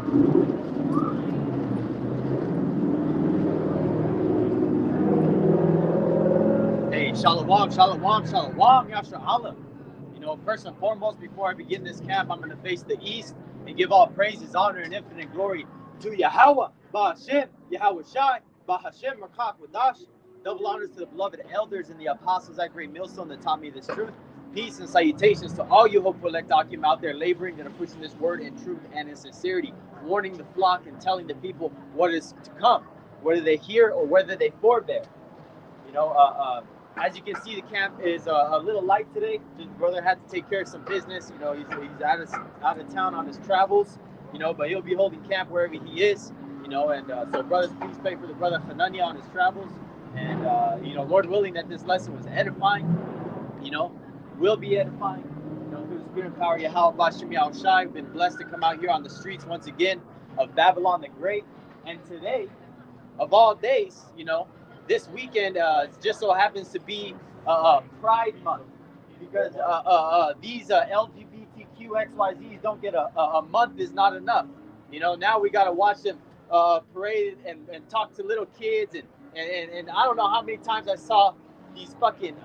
Hey, shalom, shalom, shalom, Yasha Allah. You know, first and foremost, before I begin this camp, I'm going to face the east and give all praises, honor, and infinite glory to Yahweh, Ba'Hashem, Yahweh Shai, Ba'Hashem, Rakak Wadash. Double honors to the beloved elders and the apostles at Great Millstone that taught me this truth. Peace and salutations to all you hopeful elect Akim out there laboring and are pushing this word in truth and in sincerity, warning the flock and telling the people what is to come, whether they hear or whether they forbear. You know, as you can see, the camp is a little light today. His brother had to take care of some business. You know, he's out of town on his travels. You know, but he'll be holding camp wherever he is. You know, and so brothers, please pray for the brother Hanania on his travels. And you know, Lord willing, that this lesson was edifying. You know, will be edifying. You know, through the spirit and power of Yahweh Bashim Yahushai. We've been blessed to come out here on the streets once again of Babylon the Great. And today, of all days, you know, this weekend just so happens to be Pride Month, because these LGBTQ XYZs don't get a month is not enough. You know, now we got to watch them parade and talk to little kids, and I don't know how many times I saw these fucking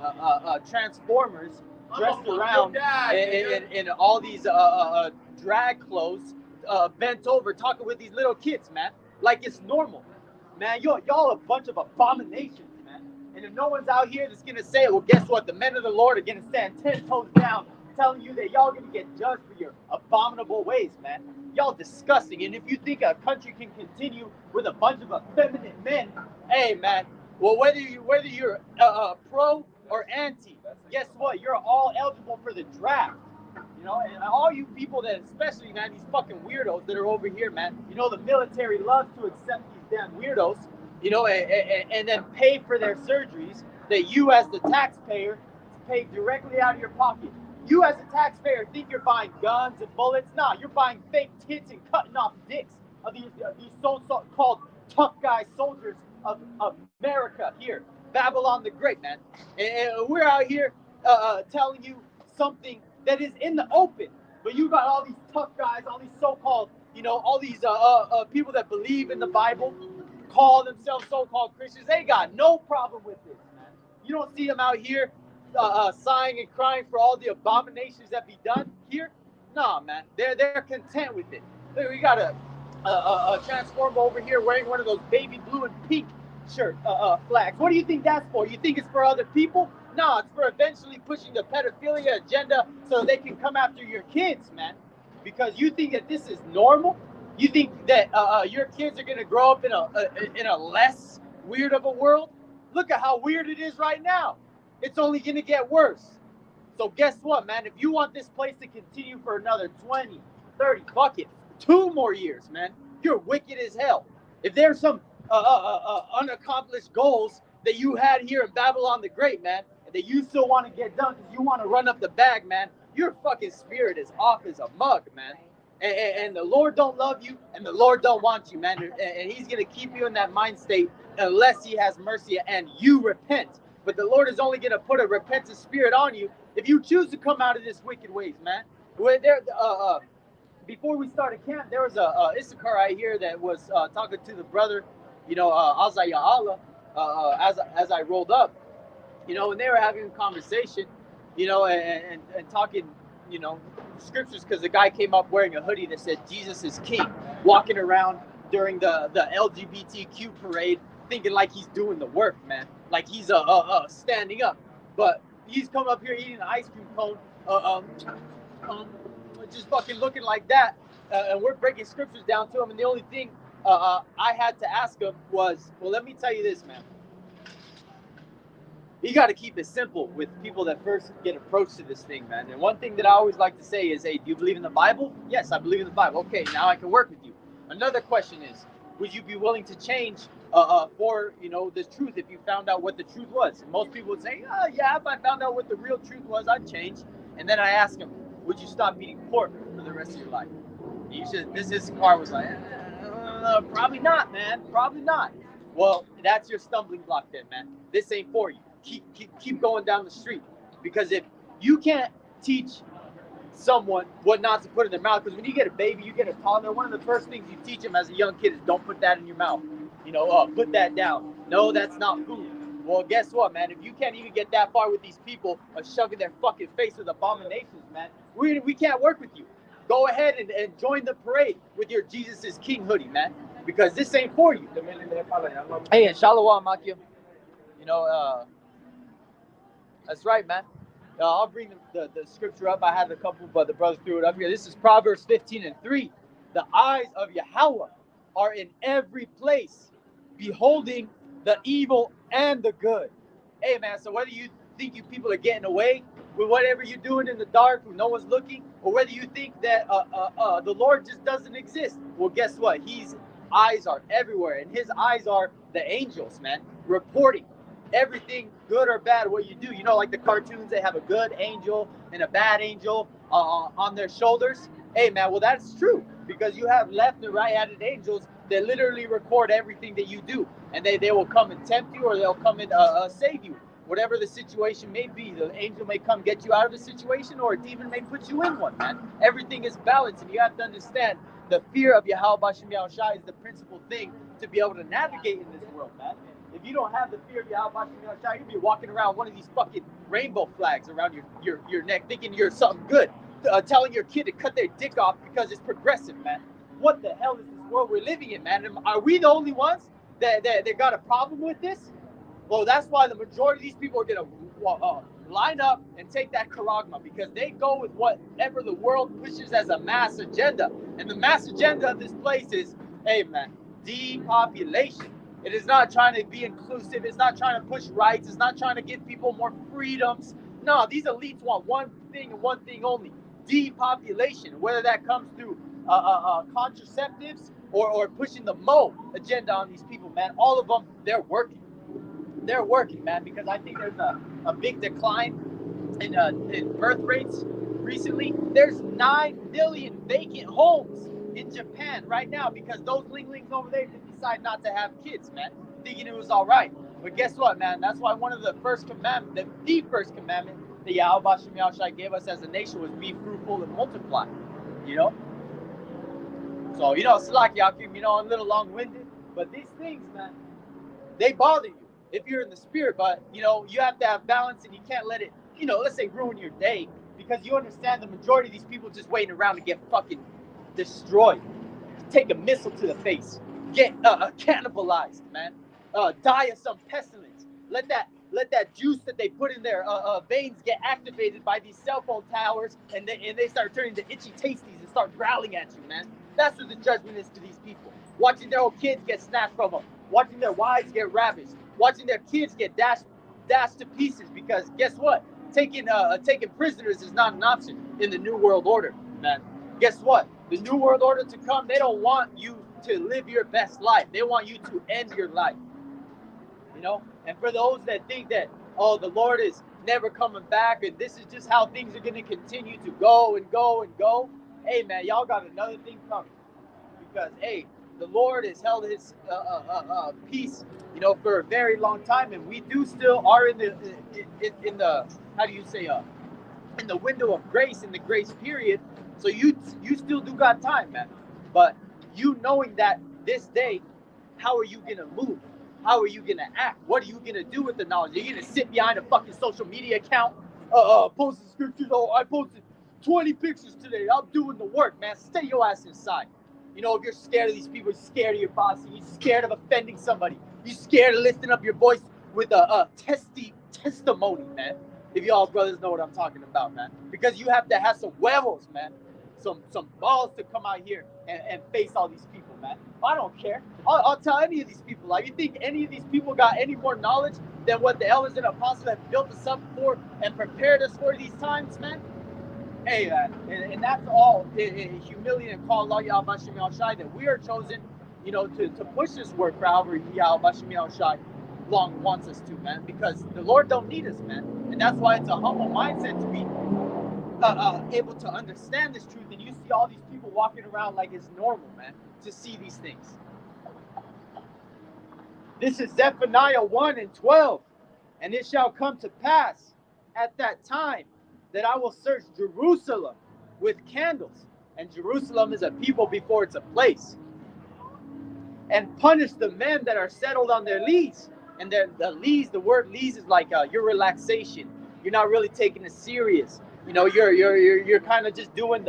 Transformers dressed around in all these drag clothes, bent over, talking with these little kids, man, like it's normal. Man, y'all a bunch of abominations, man. And if no one's out here that's gonna say it, well, guess what? The men of the Lord are gonna stand 10 toes down, telling you that y'all gonna get judged for your abominable ways, man. Y'all disgusting. And if you think a country can continue with a bunch of effeminate men, hey, man. Well, whether you're pro or anti, guess what? You're all eligible for the draft. You know, and all you people that, especially, man, these fucking weirdos that are over here, man. You know, the military loves to accept these damn weirdos, you know, and then pay for their surgeries that you, as the taxpayer, pay directly out of your pocket. You, as a taxpayer, think you're buying guns and bullets? Nah, you're buying fake tits and cutting off dicks of these so-called tough guy soldiers of America here, Babylon the Great, man. And we're out here telling you something that is in the open, but you got all these tough guys, all these so-called, you know, all these people that believe in the Bible, call themselves so-called Christians. They got no problem with this, man. You don't see them out here sighing and crying for all the abominations that be done here. Nah, man, they're content with it. Look, we got a transformer over here wearing one of those baby blue and pink shirt flags. What do you think that's for? You think it's for other people? No, it's for eventually pushing the pedophilia agenda so they can come after your kids, man. Because you think that this is normal. You think that your kids are gonna grow up in a less weird of a world? Look at how weird it is right now. It's only gonna get worse. So guess what, man? If you want this place to continue for another 20, 30, fuck it, 2 more years, man, you're wicked as hell. If there's some unaccomplished goals that you had here in Babylon the Great, man, and that you still want to get done because you want to run up the bag, man, your fucking spirit is off as a mug, man. And the Lord don't love you, and the Lord don't want you, man. And he's going to keep you in that mind state unless he has mercy and you repent. But the Lord is only going to put a repentant spirit on you if you choose to come out of this wicked ways, man. Before we started camp, there was a Issachar right here that was talking to the brother, you know, Azaya Allah, as I rolled up, you know, and they were having a conversation, you know, and talking, you know, scriptures, because the guy came up wearing a hoodie that said Jesus is King, walking around during the LGBTQ parade, thinking like he's doing the work, man, like he's standing up, but he's come up here eating an ice cream cone, just fucking looking like that, and we're breaking scriptures down to him, and the only thing I had to ask him was, well, let me tell you this, man. You got to keep it simple with people that first get approached to this thing, man. And one thing that I always like to say is, hey, do you believe in the Bible? Yes, I believe in the Bible. Okay, now I can work with you. Another question is, would you be willing to change for, you know, the truth if you found out what the truth was? And most people would say, oh, yeah, if I found out what the real truth was, I'd change. And then I ask him, would you stop eating pork for the rest of your life? And this car was like, probably not, man. Probably not. Well, that's your stumbling block then, man. This ain't for you. Keep going down the street. Because if you can't teach someone what not to put in their mouth. Because when you get a baby, you get a toddler, one of the first things you teach them as a young kid is don't put that in your mouth. Put that down. No, that's not food. Well, guess what, man? If you can't even get that far with these people of shoving their fucking face with abominations, man, we can't work with you. Go ahead and join the parade with your Jesus is King hoodie, man, because this ain't for you. Hey, and Shalom, Makia. That's right, man. I'll bring the scripture up. I had a couple, but the brother threw it up here. This is Proverbs 15:3. The eyes of Yahweh are in every place, beholding the evil and the good. Hey, man, so whether you think you people are getting away with whatever you're doing in the dark when no one's looking, or whether you think that the Lord just doesn't exist, well, guess what? His eyes are everywhere, and his eyes are the angels, man, reporting everything good or bad what you do. Like the cartoons, they have a good angel and a bad angel on their shoulders. Hey, man, well, that's true, because you have left and right-handed angels that literally record everything that you do, and they will come and tempt you, or they'll come and save you, whatever the situation may be. The angel may come get you out of a situation, or a demon may put you in one, man. Everything is balanced, and you have to understand the fear of Yahweh Bashem Yahushai is the principal thing to be able to navigate in this world, man. If you don't have the fear of Yahweh Bashem Yahushai, you'll be walking around one of these fucking rainbow flags around your neck, thinking you're something good, telling your kid to cut their dick off because it's progressive, man. What the hell is this world we're living in, man? Are we the only ones that got a problem with this? Well, that's why the majority of these people are going to line up and take that charagma, because they go with whatever the world pushes as a mass agenda. And the mass agenda of this place is, hey, man, depopulation. It is not trying to be inclusive. It's not trying to push rights. It's not trying to give people more freedoms. No, these elites want one thing and one thing only: depopulation. Whether that comes through contraceptives or pushing the Mo agenda on these people, man, all of them, they're working. They're working, man, because I think there's a big decline in birth rates recently. There's 9 million vacant homes in Japan right now because those linglings over there decide not to have kids, man, thinking it was all right. But guess what, man? That's why one of the first commandments, the first commandment that Yahweh Bashem Yahushai gave us as a nation was be fruitful and multiply. So, it's like Yakim, a little long-winded, but these things, man, they bother you if you're in the spirit, but, you have to have balance, and you can't let it, let's say ruin your day, because you understand the majority of these people just waiting around to get fucking destroyed, take a missile to the face, get cannibalized, man, die of some pestilence, let that juice that they put in their veins get activated by these cell phone towers, and they start turning to itchy tasties and start growling at you, man. That's what the judgment is to these people. Watching their own kids get snatched from them, watching their wives get ravished, watching their kids get dashed to pieces, because guess what? Taking prisoners is not an option in the New World Order, man. Guess what? The New World Order to come, they don't want you to live your best life. They want you to end your life. And for those that think that, oh, the Lord is never coming back, and this is just how things are going to continue to go and go and go, hey, man, y'all got another thing coming. Because, hey, the Lord has held his peace, for a very long time, and we do still are in the how do you say, in the window of grace, in the grace period. So you still do got time, man. But knowing that this day, how are you gonna move? How are you gonna act? What are you gonna do with the knowledge? Are you gonna sit behind a fucking social media account, posting scriptures? Oh, I posted 20 pictures today. I'm doing the work, man. Stay your ass inside. If you're scared of these people, you're scared of your boss, you're scared of offending somebody, you're scared of lifting up your voice with a testimony, man. If y'all brothers know what I'm talking about, man. Because you have to have some huevos, man. Some balls to come out here and face all these people, man. I don't care. I'll tell any of these people. Like, you think any of these people got any more knowledge than what the elders and apostles have built us up for and prepared us for these times, man? Hey, and that's all humility and call Allah Yahweh Bashem Yahushai, that we are chosen, to push this work for however Yahweh Bashem Yahushai long wants us to, man. Because the Lord don't need us, man. And that's why it's a humble mindset to be able to understand this truth. And you see all these people walking around like it's normal, man, to see these things. This is Zephaniah 1:12. And it shall come to pass at that time that I will search Jerusalem with candles. And Jerusalem is a people before it's a place. And punish the men that are settled on their lees. And the lees, the word lees is like your relaxation. You're not really taking it serious. You know, you're kind of just doing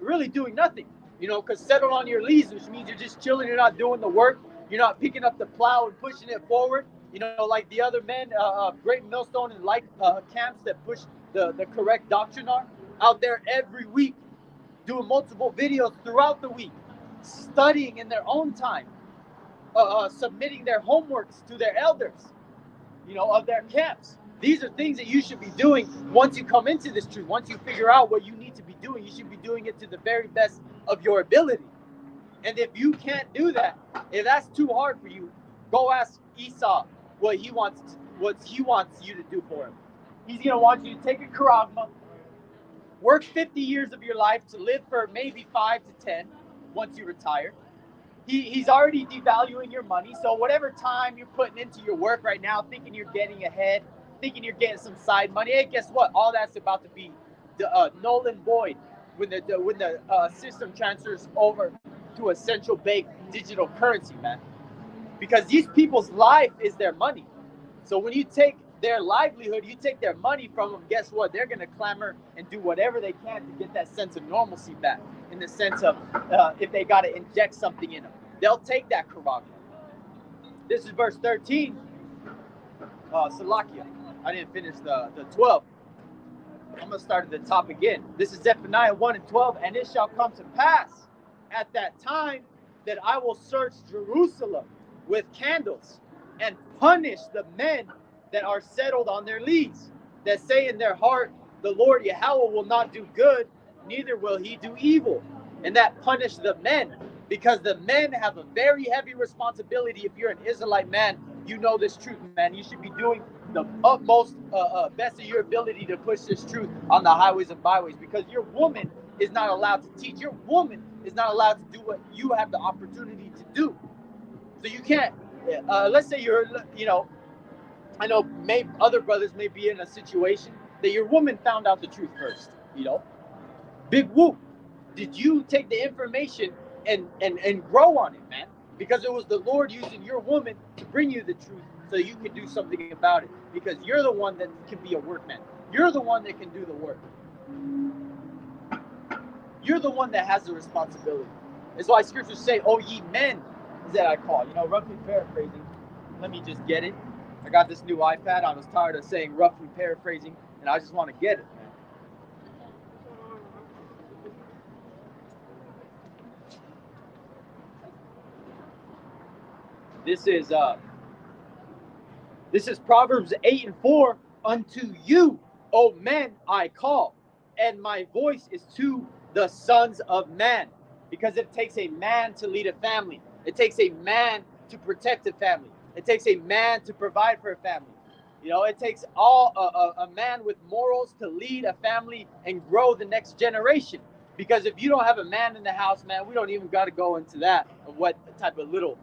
really doing nothing. You know, because settled on your lees, which means you're just chilling. You're not doing the work. You're not picking up the plow and pushing it forward. You know, like the other men, Great Millstone and like camps that push the correct doctrine are out there every week, doing multiple videos throughout the week, studying in their own time, submitting their homeworks to their elders, you know, of their camps. These are things that you should be doing once you come into this truth. Once you figure out what you need to be doing, you should be doing it to the very best of your ability. And if you can't do that, if that's too hard for you, go ask Esau what he wants you to do for him. He's gonna want you to take a charagma, work 50 years of your life to live for maybe 5 to 10 once you retire. He's already devaluing your money. So whatever time you're putting into your work right now, thinking you're getting ahead, thinking you're getting some side money, hey, guess what? All that's about to be null and void when the system transfers over to a central bank digital currency, man. Because these people's life is their money. So when you take their livelihood, you take their money from them, guess what? They're going to clamor and do whatever they can to get that sense of normalcy back, in the sense of if they got to inject something in them. They'll take that charagma. This is verse 13. Salakia. I didn't finish the 12. I'm going to start at the top again. This is Zephaniah 1 and 12. And it shall come to pass at that time that I will search Jerusalem with candles and punish the men that are settled on their lees, that say in their heart, the Lord Yahweh will not do good, neither will he do evil. And that punish the men, because the men have a very heavy responsibility. If you're an Israelite man, you know this truth, man. You should be doing the utmost best of your ability to push this truth on the highways and byways, because your woman is not allowed to teach. Your woman is not allowed to do what you have the opportunity to do. So you can't, let's say you're, you know, I know maybe other brothers may be in a situation that your woman found out the truth first, you know. Big whoop. Did you take the information and grow on it, man? Because it was the Lord using your woman to bring you the truth so you can do something about it. Because you're the one that can be a workman. You're the one that can do the work. You're the one that has the responsibility. That's why scriptures say, "Oh, ye men," is that I call. You know, roughly paraphrasing. Let me just get it. I got this new iPad. I was tired of saying roughly paraphrasing, and I just want to get it, man. This is Proverbs 8 and 4. Unto you, O men, I call, and my voice is to the sons of man. Because it takes a man to lead a family. It takes a man to protect a family. It takes a man to provide for a family. You know, it takes a man with morals to lead a family and grow the next generation. Because if you don't have a man in the house, man, we don't even got to go into that of what type of little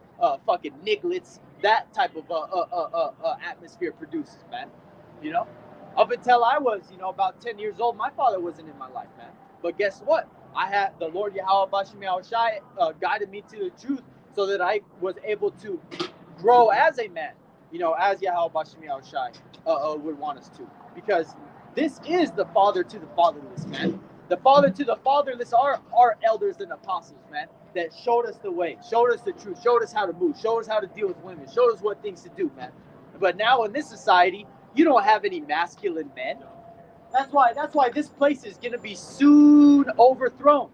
fucking nigglets that type of atmosphere produces, man. You know, up until I was, you know, about 10 years old, my father wasn't in my life, man. But guess what? I had the Lord Yahweh Bashim Yahushai guided me to the truth so that I was able to grow as a man, you know, as Yahweh Bashim Yahushai would want us to. Because this is the father to the fatherless, man. The father to the fatherless are our elders and apostles, man, that showed us the way, showed us the truth, showed us how to move, showed us how to deal with women, showed us what things to do, man. But now in this society, you don't have any masculine men. That's why this place is going to be soon overthrown.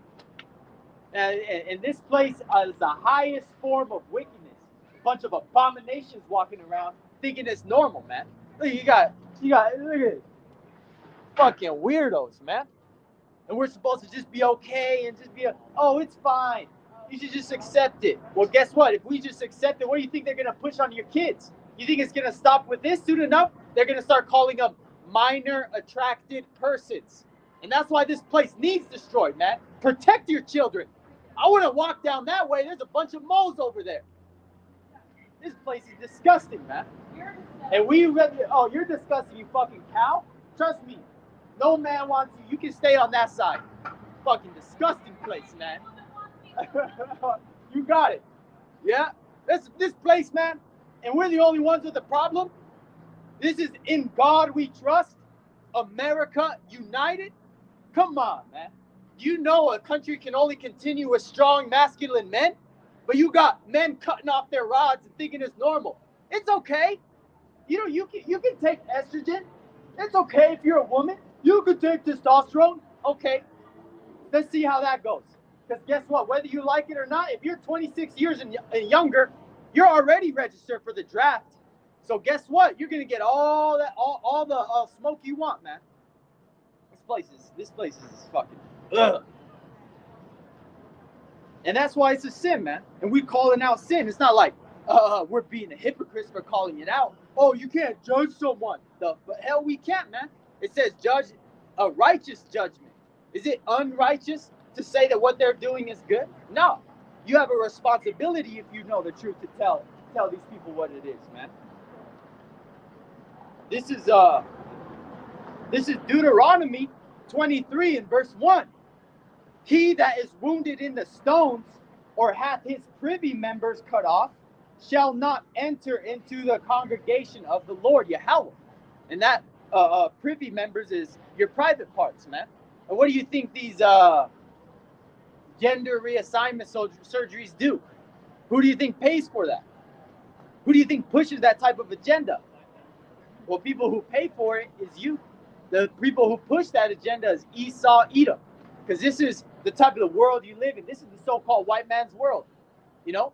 And this place is the highest form of wickedness. A bunch of abominations walking around thinking it's normal, man. Look, you got look at it. Fucking weirdos, man. And we're supposed to just be okay and just be, oh, it's fine. You should just accept it. Well, guess what? If we just accept it, what do you think they're going to push on your kids? You think it's going to stop with this? Soon enough, they're going to start calling them minor attracted persons. And that's why this place needs destroyed, man. Protect your children. I wouldn't walk down that way. There's a bunch of moles over there. This place is disgusting, man. And you're disgusting, you fucking cow. Trust me. No man wants you. You can stay on that side. Fucking disgusting place, man. You got it. Yeah? This place, man. And we're the only ones with the problem. This is In God We Trust. America United. Come on, man. You know a country can only continue with strong masculine men, but you got men cutting off their rods and thinking it's normal. It's okay. You know, you can take estrogen. It's okay if you're a woman. You can take testosterone. Okay. Let's see how that goes. Because guess what? Whether you like it or not, if you're 26 years and younger, you're already registered for the draft. So guess what? You're gonna get all the smoke you want, man. This place is fucking ugh. And that's why it's a sin, man. And we calling out sin. It's not like we're being a hypocrite for calling it out. Oh, you can't judge someone. The hell we can't, man. It says judge a righteous judgment. Is it unrighteous to say that what they're doing is good? No. You have a responsibility if you know the truth to tell these people what it is, man. This is Deuteronomy 23 and verse 1. He that is wounded in the stones or hath his privy members cut off shall not enter into the congregation of the Lord Yahweh. And that privy members is your private parts, man. And what do you think these gender reassignment surgeries do? Who do you think pays for that? Who do you think pushes that type of agenda? Well, people who pay for it is you. The people who push that agenda is Esau, Edom. Because this is the type of the world you live in. This is the so-called white man's world. You know?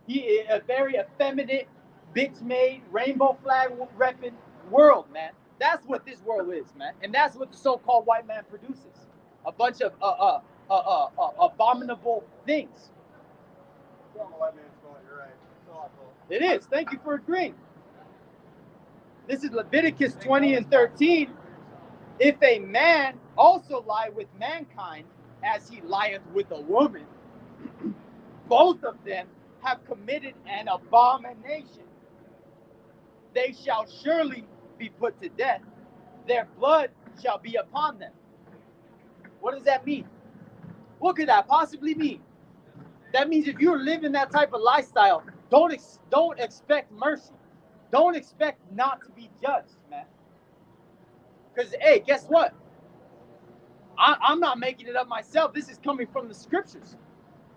He is a very effeminate, bitch-made, rainbow flag repping world, man. That's what this world is, man. And that's what the so-called white man produces. A bunch of abominable things. It's on the white man's fault, you're right. It's all awful. It is. Thank you for agreeing. This is Leviticus 20 and 13. If a man also lie with mankind, as he lieth with a woman, both of them have committed an abomination. They shall surely be put to death. Their blood shall be upon them. What does that mean? What could that possibly mean? That means if you're living that type of lifestyle, don't expect mercy. Don't expect not to be judged, man. Because, hey, guess what? I'm not making it up myself. This is coming from the scriptures.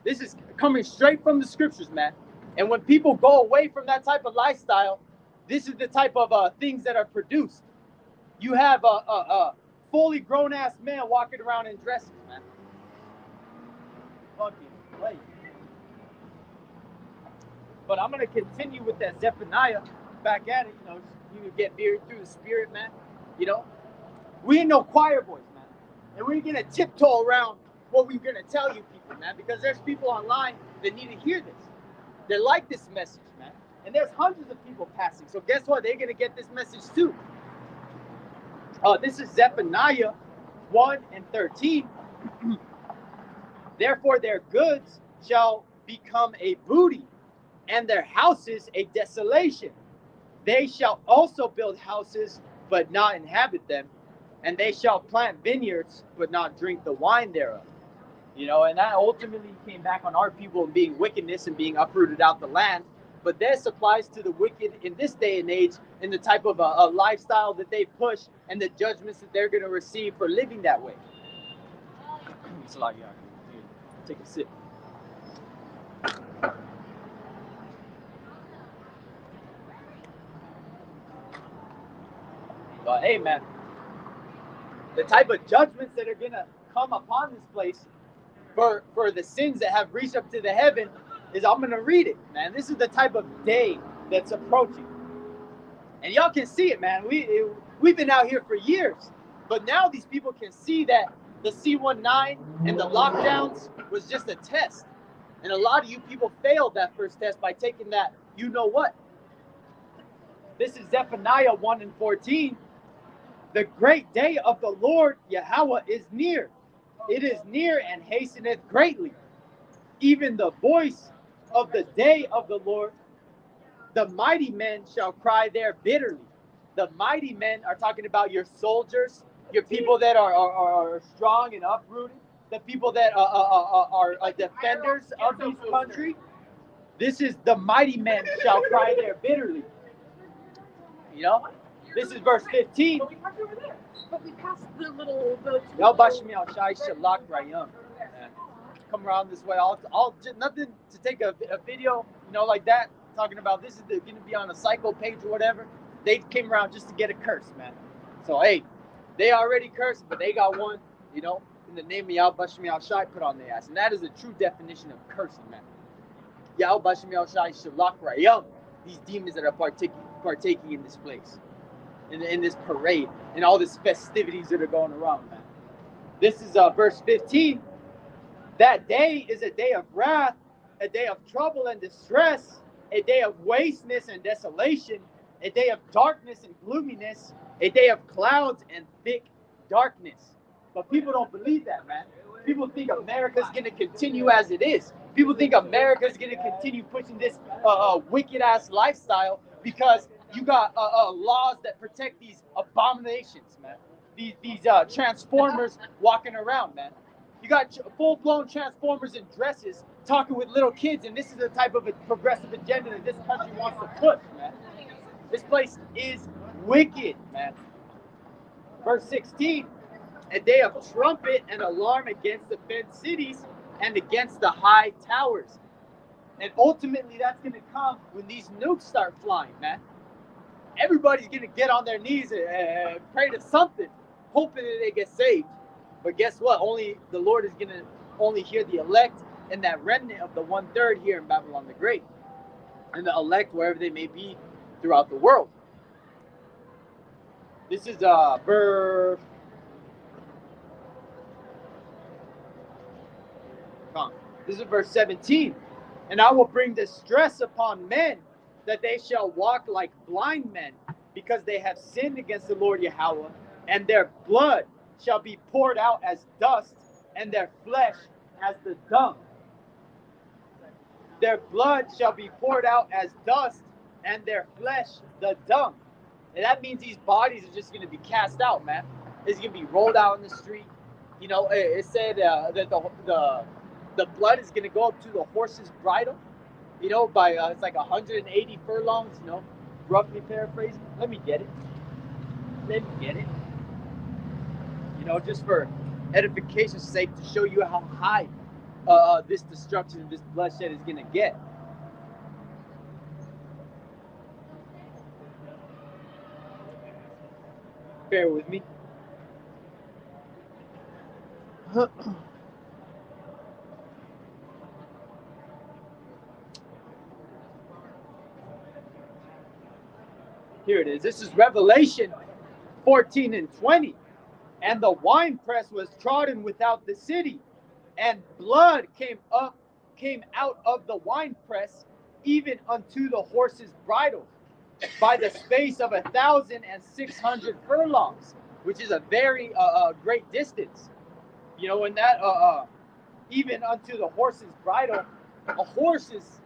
This is coming straight from the scriptures, man. And when people go away from that type of lifestyle, this is the type of things that are produced. You have a fully grown-ass man walking around in dresses, man. Fucking play. But I'm going to continue with that Zephaniah back at it. You know, you get buried through the spirit, man. You know, we ain't no choir boys, man. And we ain't going to tiptoe around what we're going to tell you people, man, because there's people online that need to hear this. They like this message, man. And there's hundreds of people passing. So guess what? They're going to get this message too. This is Zephaniah 1 and 13. Therefore their goods shall become a booty, and their houses a desolation. They shall also build houses, but not inhabit them. And they shall plant vineyards, but not drink the wine thereof. You know, and that ultimately came back on our people being wickedness and being uprooted out the land. But this applies to the wicked in this day and age, in the type of a lifestyle that they push and the judgments that they're going to receive for living that way. It's like, yeah, take a sip. But hey, man, the type of judgments that are going to come upon this place for the sins that have reached up to the heaven is, I'm going to read it, man. This is the type of day that's approaching. And y'all can see it, man. We've been out here for years. But now these people can see that the C-19 and the lockdowns was just a test. And a lot of you people failed that first test by taking that you-know-what. This is Zephaniah 1 and 14. The great day of the Lord Yahweh is near. It is near and hasteneth greatly. Even the voice of the day of the Lord, the mighty men shall cry there bitterly. The mighty men are talking about your soldiers your people that are strong and uprooted, the people that are defenders of this country. This is the mighty men shall cry there bitterly. You know, this is verse 15. But we passed the little. Y'all bash me out, Shai Shalak Rayam. Come around this way. I'll just nothing to take a video, you know, like that, talking about this is going to be on a cycle page or whatever. They came around just to get a curse, man. So hey, they already cursed, but they got one, you know, in the name of Yahweh Bashmi Al Shai put on their ass. And that is a true definition of cursing, man. Yahweh Bashmi Al Shai Shalak Rayam. These demons that are partaking in this place, in this parade, and all these festivities that are going around, man. This is verse 15. That day is a day of wrath, a day of trouble and distress, a day of wasteness and desolation, a day of darkness and gloominess, a day of clouds and thick darkness. But people don't believe that, man. People think America's going to continue as it is. People think America's going to continue pushing this wicked-ass lifestyle because you got laws that protect these abominations, man. These transformers walking around, man. You got full-blown transformers in dresses talking with little kids, and this is the type of a progressive agenda that this country wants to push, man. This place is wicked, man. Verse 16, a day of trumpet and alarm against the fenced cities and against the high towers. And ultimately, that's going to come when these nukes start flying, man. Everybody's going to get on their knees and pray to something, hoping that they get saved. But guess what? Only the Lord is going to only hear the elect and that remnant of the 1/3 here in Babylon the Great. And the elect wherever they may be throughout the world. This is verse. This is verse 17. And I will bring distress upon men, that they shall walk like blind men, because they have sinned against the Lord Yahweh, and their blood shall be poured out as dust, and their flesh as the dung. Their blood shall be poured out as dust, and their flesh the dung. And that means these bodies are just going to be cast out, man. It's going to be rolled out in the street. You know, it said that the blood is going to go up to the horse's bridle. You know, by it's like 180 furlongs. You know, roughly paraphrasing. Let me get it. You know, just for edification's sake, to show you how high this destruction and this bloodshed is going to get. Bear with me. Here it is. This is Revelation 14 and 20. And the winepress was trodden without the city, and blood came out of the winepress, even unto the horses' bridles, by the space of 1,600 furlongs, which is a very great distance. You know, and that even unto the horse's bridle, a horse's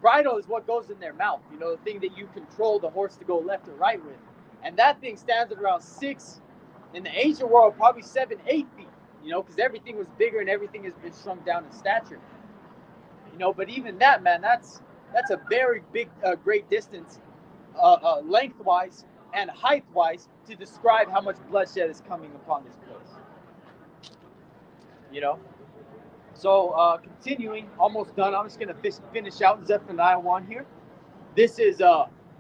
bridle is what goes in their mouth. You know, the thing that you control the horse to go left or right with, and that thing stands at around 6. In the ancient world, probably 7, 8 feet, you know, because everything was bigger and everything has been shrunk down in stature. You know, but even that, man, that's a very big, great distance, lengthwise and height-wise, to describe how much bloodshed is coming upon this place. You know, so continuing, almost done. I'm just gonna finish out Zephaniah 1 here. This is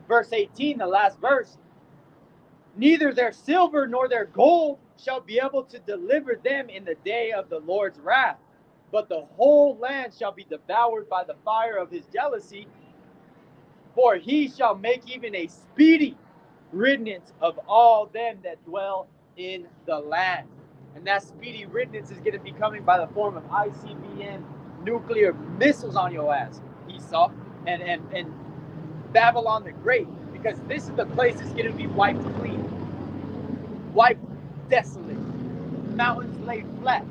verse 18, the last verse. Neither their silver nor their gold shall be able to deliver them in the day of the Lord's wrath, but the whole land shall be devoured by the fire of his jealousy, for he shall make even a speedy riddance of all them that dwell in the land. And that speedy riddance is going to be coming by the form of ICBM nuclear missiles on your ass, Esau, and Babylon the Great. Because this is the place that's going to be wiped clean, wiped desolate, mountains laid flat,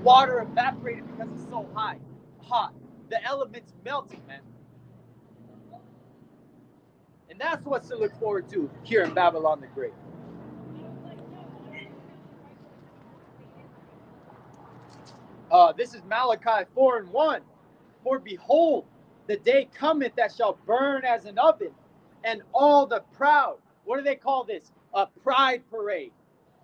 water evaporated because it's so hot, the elements melting, man. And that's what's to look forward to here in Babylon the Great. This is Malachi 4:1. For behold, the day cometh that shall burn as an oven, and all the proud. What do they call this? A pride parade.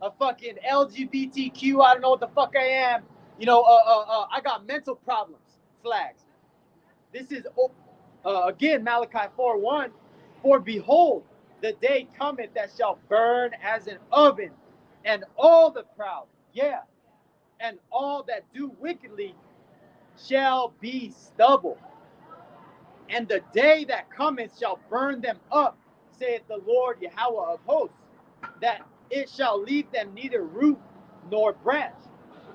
A fucking LGBTQ. I don't know what the fuck I am. I got mental problems. Flags. This is again Malachi 4:1. For behold, the day cometh that shall burn as an oven, and all the proud, yeah, and all that do wickedly shall be stubble. And the day that cometh shall burn them up, saith the Lord Yahweh of hosts, that it shall leave them neither root nor branch.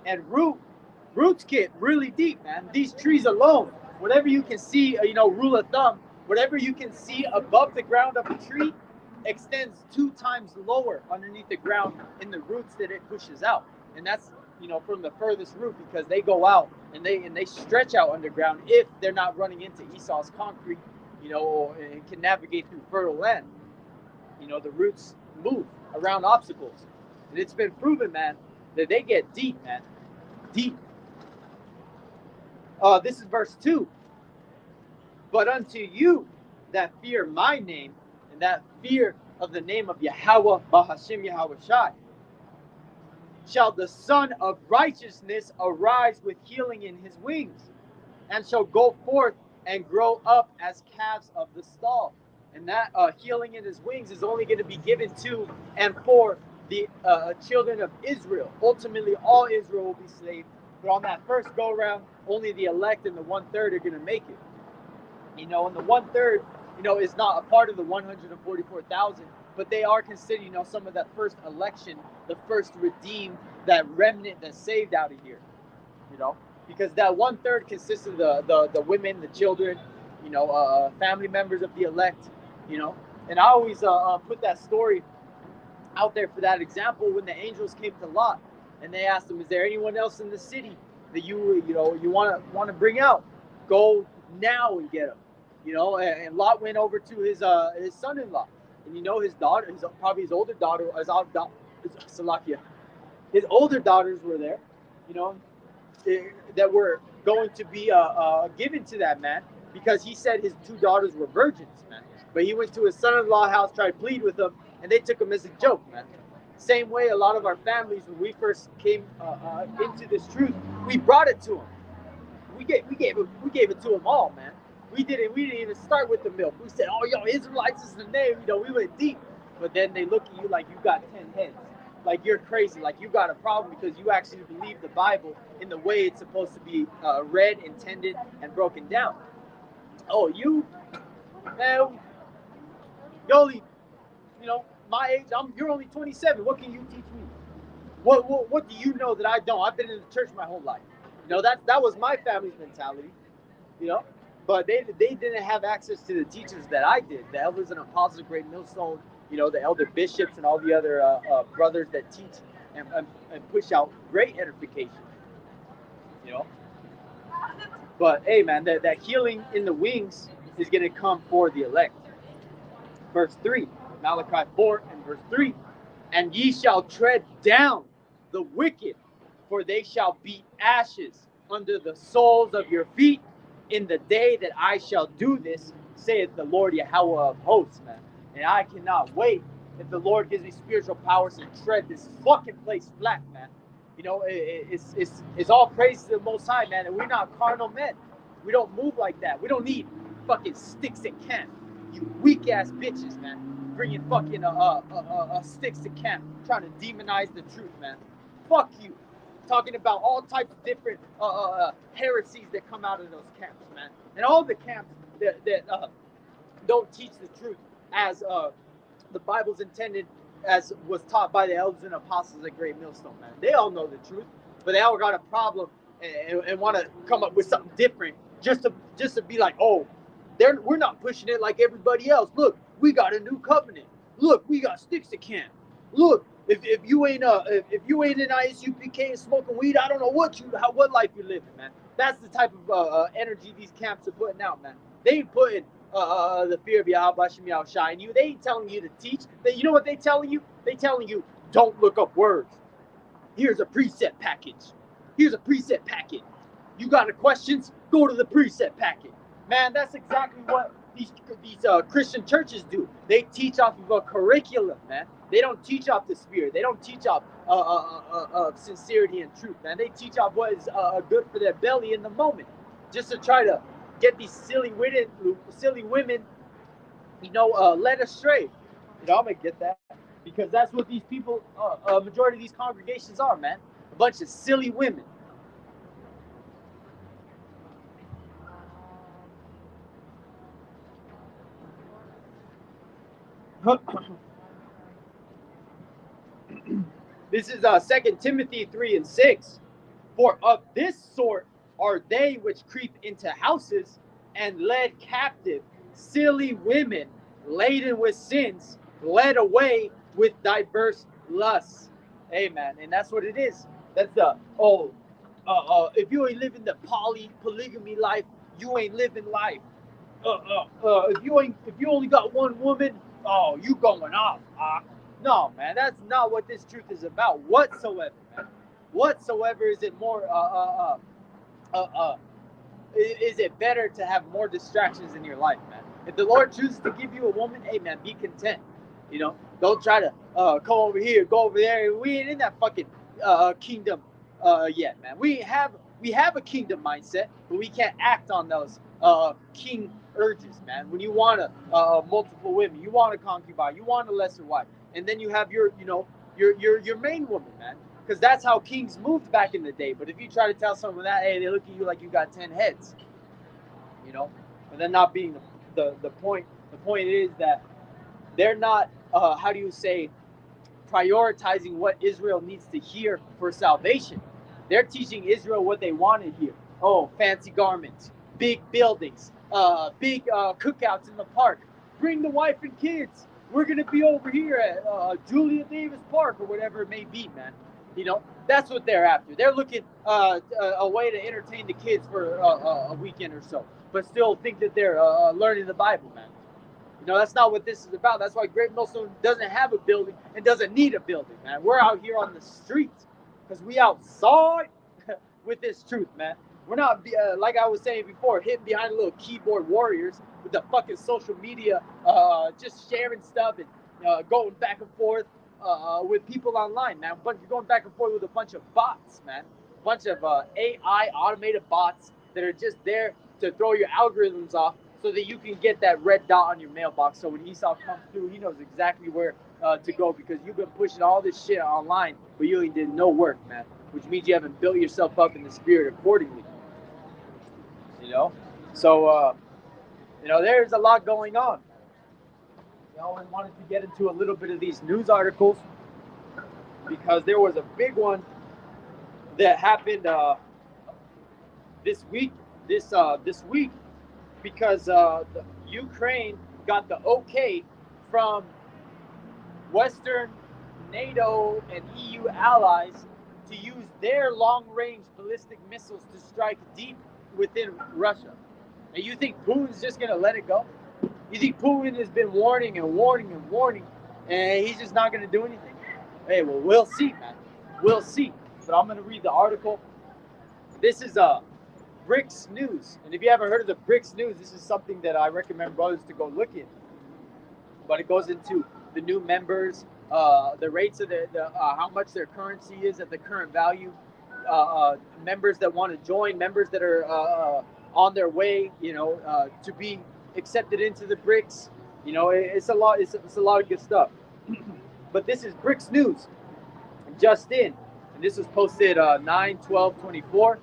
And roots get really deep, man. These trees alone, whatever you can see, rule of thumb, whatever you can see above the ground of a tree extends 2 times lower underneath the ground in the roots that it pushes out. And that's from the furthest root, because they go out and they stretch out underground if they're not running into Esau's concrete, and can navigate through fertile land. The roots move around obstacles. And it's been proven, man, that they get deep, man. Deep. This is verse 2. But unto you that fear my name, and that fear of the name of Yahweh Bahashim Yahweh Shai, shall the Son of Righteousness arise with healing in his wings, and shall go forth and grow up as calves of the stall. And that healing in his wings is only going to be given to and for the children of Israel. Ultimately, all Israel will be saved. But on that first go round, only the elect and the 1/3 are going to make it. And the 1/3, is not a part of the 144,000, but they are considered, some of that first election, the first redeemed, that remnant that's saved out of here. Because that 1/3 consists of the women, the children, family members of the elect, And I always put that story out there for that example when the angels came to Lot and they asked him, "Is there anyone else in the city that you want to bring out? Go now and get him." And Lot went over to his son-in-law, and his daughter, probably his older daughter, his older daughters were there, that were going to be given to that man, because he said his 2 daughters were virgins, man. But he went to his son-in-law house, tried to plead with them, and they took him as a joke, man. Same way, a lot of our families, when we first came into this truth, we brought it to them. We gave it to them all, man. We didn't even start with the milk. We said, "Oh, yo, Israelites is the name." We went deep. But then they look at you like you got 10 heads, like you're crazy, like you got a problem because you actually believe the Bible in the way it's supposed to be read, intended, and broken down. Oh, you, man, you're only, my age. You're only 27. What can you teach me? What do you know that I don't? I've been in the church my whole life. That was my family's mentality. But they didn't have access to the teachers that I did, the elders and apostles of Great Millstone, the elder bishops and all the other brothers that teach and push out great edification. But hey, man, that healing in the wings is going to come for the elect. Verse 3, Malachi 4 and verse 3, and ye shall tread down the wicked, for they shall be ashes under the soles of your feet in the day that I shall do this, saith the Lord Yahweh of hosts, man. And I cannot wait if the Lord gives me spiritual powers to tread this fucking place flat, man. It's all praise to the Most High, man. And we're not carnal men. We don't move like that. We don't need fucking sticks at camp. You weak ass bitches, man. Bringing fucking sticks to camp, trying to demonize the truth, man. Fuck you. Talking about all types of different heresies that come out of those camps, man. And all the camps that don't teach the truth as the Bible's intended, as was taught by the elders and apostles at Great Millstone, man. They all know the truth, but they all got a problem and want to come up with something different just to be like, oh, we're not pushing it like everybody else. Look, we got a new covenant. Look, we got sticks to camp. Look, if you ain't in ISUPK and smoking weed, I don't know what life you living, man. That's the type of energy these camps are putting out, man. They ain't putting the fear of Yahweh Shai Shai in you. They ain't telling you to teach. You know what they telling you? They telling you, don't look up words. Here's a precept package. Here's a preset packet. You got any questions? Go to the preset packet. Man, that's exactly what these Christian churches do. They teach off of a curriculum, man. They don't teach off the spirit. They don't teach off sincerity and truth, man. They teach off what is good for their belly in the moment, just to try to get these silly women, led astray. I'm gonna get that because that's what these people, majority of these congregations are, man. A bunch of silly women. This is 2 Timothy 3:6. For of this sort are they which creep into houses and led captive silly women laden with sins, led away with diverse lusts. Amen. And that's what it is. That's if you ain't living the polygamy life, you ain't living life. If you only got one woman, oh, you going off. No, man, that's not what this truth is about whatsoever, man. Whatsoever is it more is it better to have more distractions in your life, man? If the Lord chooses to give you a woman, hey, man, be content. Don't try to come over here, go over there. We ain't in that fucking kingdom yet, man. We have a kingdom mindset, but we can't act on those king urges, man. When you want multiple women, you want a concubine, you want a lesser wife, and then you have your main woman, man. Because that's how kings moved back in the day. But if you try to tell someone that, hey, they look at you like you got 10 heads, and then not being the point. The point is that they're not, prioritizing what Israel needs to hear for salvation. They're teaching Israel what they want to hear. Oh, fancy garments, big buildings, big cookouts in the park. Bring the wife and kids. We're going to be over here at Julia Davis Park or whatever it may be, man. That's what they're after. They're looking a way to entertain the kids for a weekend or so, but still think that they're learning the Bible, man. That's not what this is about. That's why Great Millstone doesn't have a building and doesn't need a building, man. We're out here on the streets because we outside with this truth, man. We're not, like I was saying before, hidden behind little keyboard warriors with the fucking social media, just sharing stuff and going back and forth with people online, man. But you're going back and forth with a bunch of bots, man. A bunch of AI automated bots that are just there to throw your algorithms off so that you can get that red dot on your mailbox. So when Esau comes through, he knows exactly where to go because you've been pushing all this shit online, but you ain't did no work, man. Which means you haven't built yourself up in the spirit accordingly. So there's a lot going on. I always wanted to get into a little bit of these news articles because there was a big one that happened this week. This week, because the Ukraine got the okay from Western NATO and EU allies to use their long-range ballistic missiles to strike deep within Russia. And you think Putin's just going to let it go? You think Putin has been warning and warning and warning, and he's just not going to do anything? Hey, well, we'll see, man. We'll see. But I'm going to read the article. This is BRICS News. And if you haven't heard of the BRICS News, this is something that I recommend brothers to go look at. But it goes into the new members, the rates of how much their currency is at the current value, members that want to join, members that are on their way, to be accepted into the BRICS. It's a lot. It's a lot of good stuff. But this is BRICS News, just in, and this was posted 9/12/24,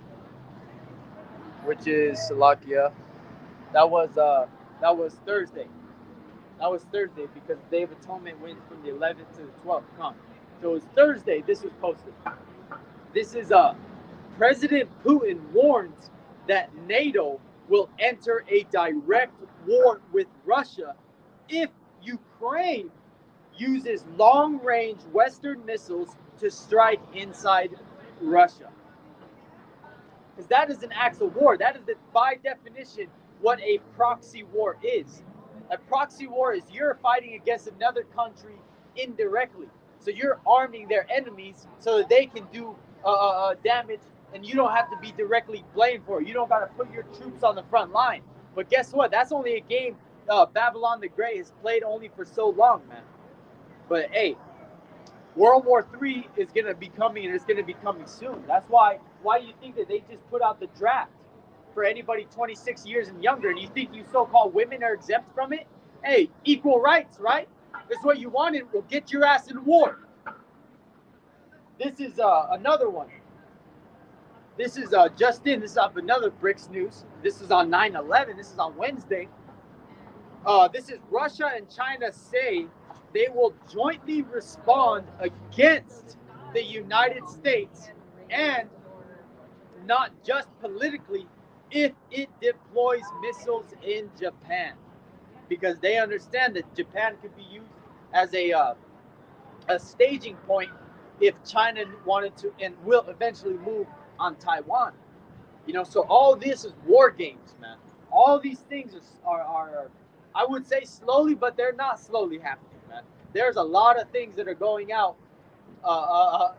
which is Slovakia. That was Thursday. That was Thursday because the Day of Atonement went from the 11th to the 12th. So it was Thursday. This was posted. This is President Putin warns that NATO will enter a direct war with Russia if Ukraine uses long-range Western missiles to strike inside Russia. Because that is an act of war. That is, by definition, what a proxy war is. A proxy war is you're fighting against another country indirectly. So you're arming their enemies so that they can do damage and you don't have to be directly blamed for it. You don't got to put your troops on the front line. But guess what? That's only a game Babylon the Great has played only for so long, man. But hey, World War III is going to be coming, and it's going to be coming soon. That's why do you think that they just put out the draft for anybody 26 years and younger? And you think you so-called women are exempt from it? Hey, equal rights, right? That's what you wanted. Well, get your ass in war. This is another one. This is just in. This is up another BRICS news. This is on 9/11. This is on Wednesday. This is Russia and China say they will jointly respond against the United States, and not just politically, if it deploys missiles in Japan, because they understand that Japan could be used as a staging point if China wanted to and will eventually move on Taiwan. You know, so all this is war games, man. All these things are I would say slowly, but they're not slowly happening, man. There's a lot of things that are going out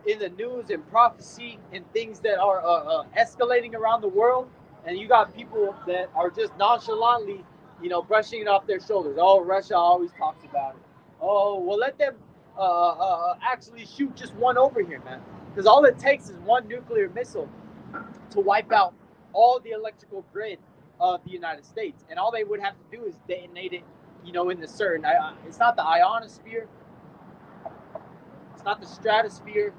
in the news and prophecy and things that are escalating around the world. And you got people that are just nonchalantly, you know, brushing it off their shoulders. Oh, Russia always talks about it. Oh, well, let them actually shoot just one over here, man. Because all it takes is one nuclear missile to wipe out all the electrical grid of the United States. And all they would have to do is detonate it, you know, in the certain, it's not the ionosphere, it's not the stratosphere,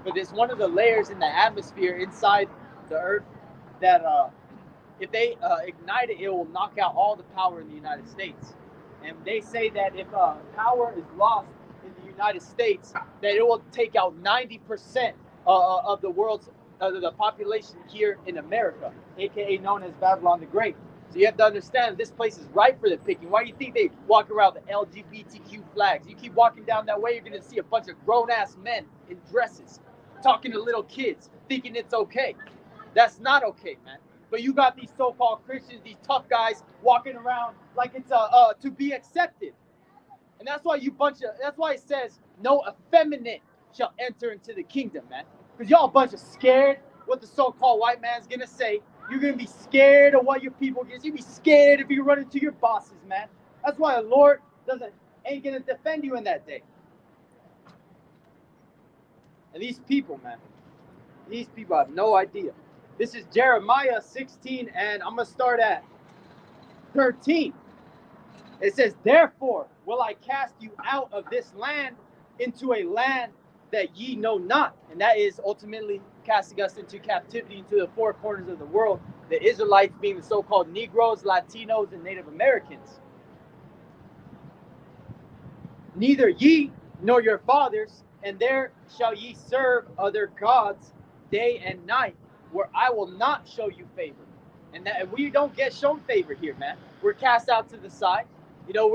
but it's one of the layers in the atmosphere inside the Earth that if they ignite it, it will knock out all the power in the United States. And they say that if power is lost in the United States, that it will take out 90% of the world's the population here in America, aka known as Babylon the Great. So you have to understand this place is ripe for the picking. Why do you think they walk around the LGBTQ flags? You keep walking down that way, you're gonna see a bunch of grown-ass men in dresses talking to little kids, thinking it's okay. That's not okay, man. But you got these so-called Christians, these tough guys walking around like it's to be accepted. And that's why that's why it says no effeminate shall enter into the kingdom, man. Because y'all a bunch of scared what the so-called white man's gonna say. You're gonna be scared of what your people get. You'll be scared if you run into your bosses, man. That's why the Lord ain't gonna defend you in that day. And these people, man, these people have no idea. This is Jeremiah 16, and I'm gonna start at 13. It says, therefore will I cast you out of this land into a land that ye know not. And that is ultimately casting us into captivity into the four corners of the world. The Israelites being the so-called Negroes, Latinos, and Native Americans. Neither ye nor your fathers, and there shall ye serve other gods day and night, where I will not show you favor. And that we don't get shown favor here, man. We're cast out to the side. You know,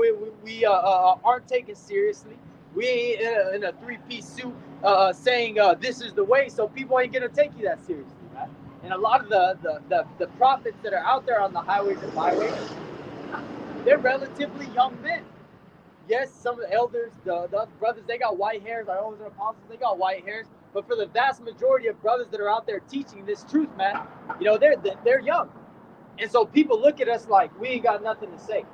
we aren't taken seriously. We ain't in a three-piece suit saying this is the way, so people ain't gonna take you that seriously, man. And a lot of the prophets that are out there on the highways and byways, they're relatively young men. Yes, some of the elders, the brothers, they got white hairs. Our elders and apostles, they got white hairs. But for the vast majority of brothers that are out there teaching this truth, man, you know, they're young. And so people look at us like we ain't got nothing to say.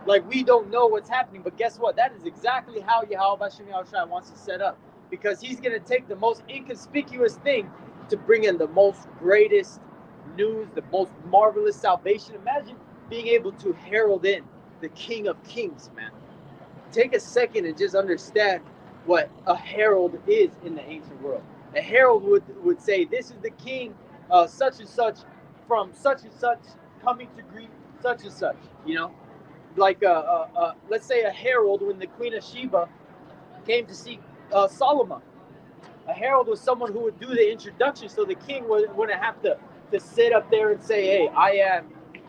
Like we don't know what's happening. But guess what? That is exactly how Yahweh Bashim Yahushua wants to set up. Because he's going to take the most inconspicuous thing to bring in the most greatest news, the most marvelous salvation. Imagine being able to herald in the King of Kings, man. Take a second and just understand what a herald is in the ancient world. A herald would say, this is the king such and such from such and such coming to greet such and such, you know? Like, let's say a herald when the Queen of Sheba came to see Solomon. A herald was someone who would do the introduction so the king wouldn't have to sit up there and say, hey,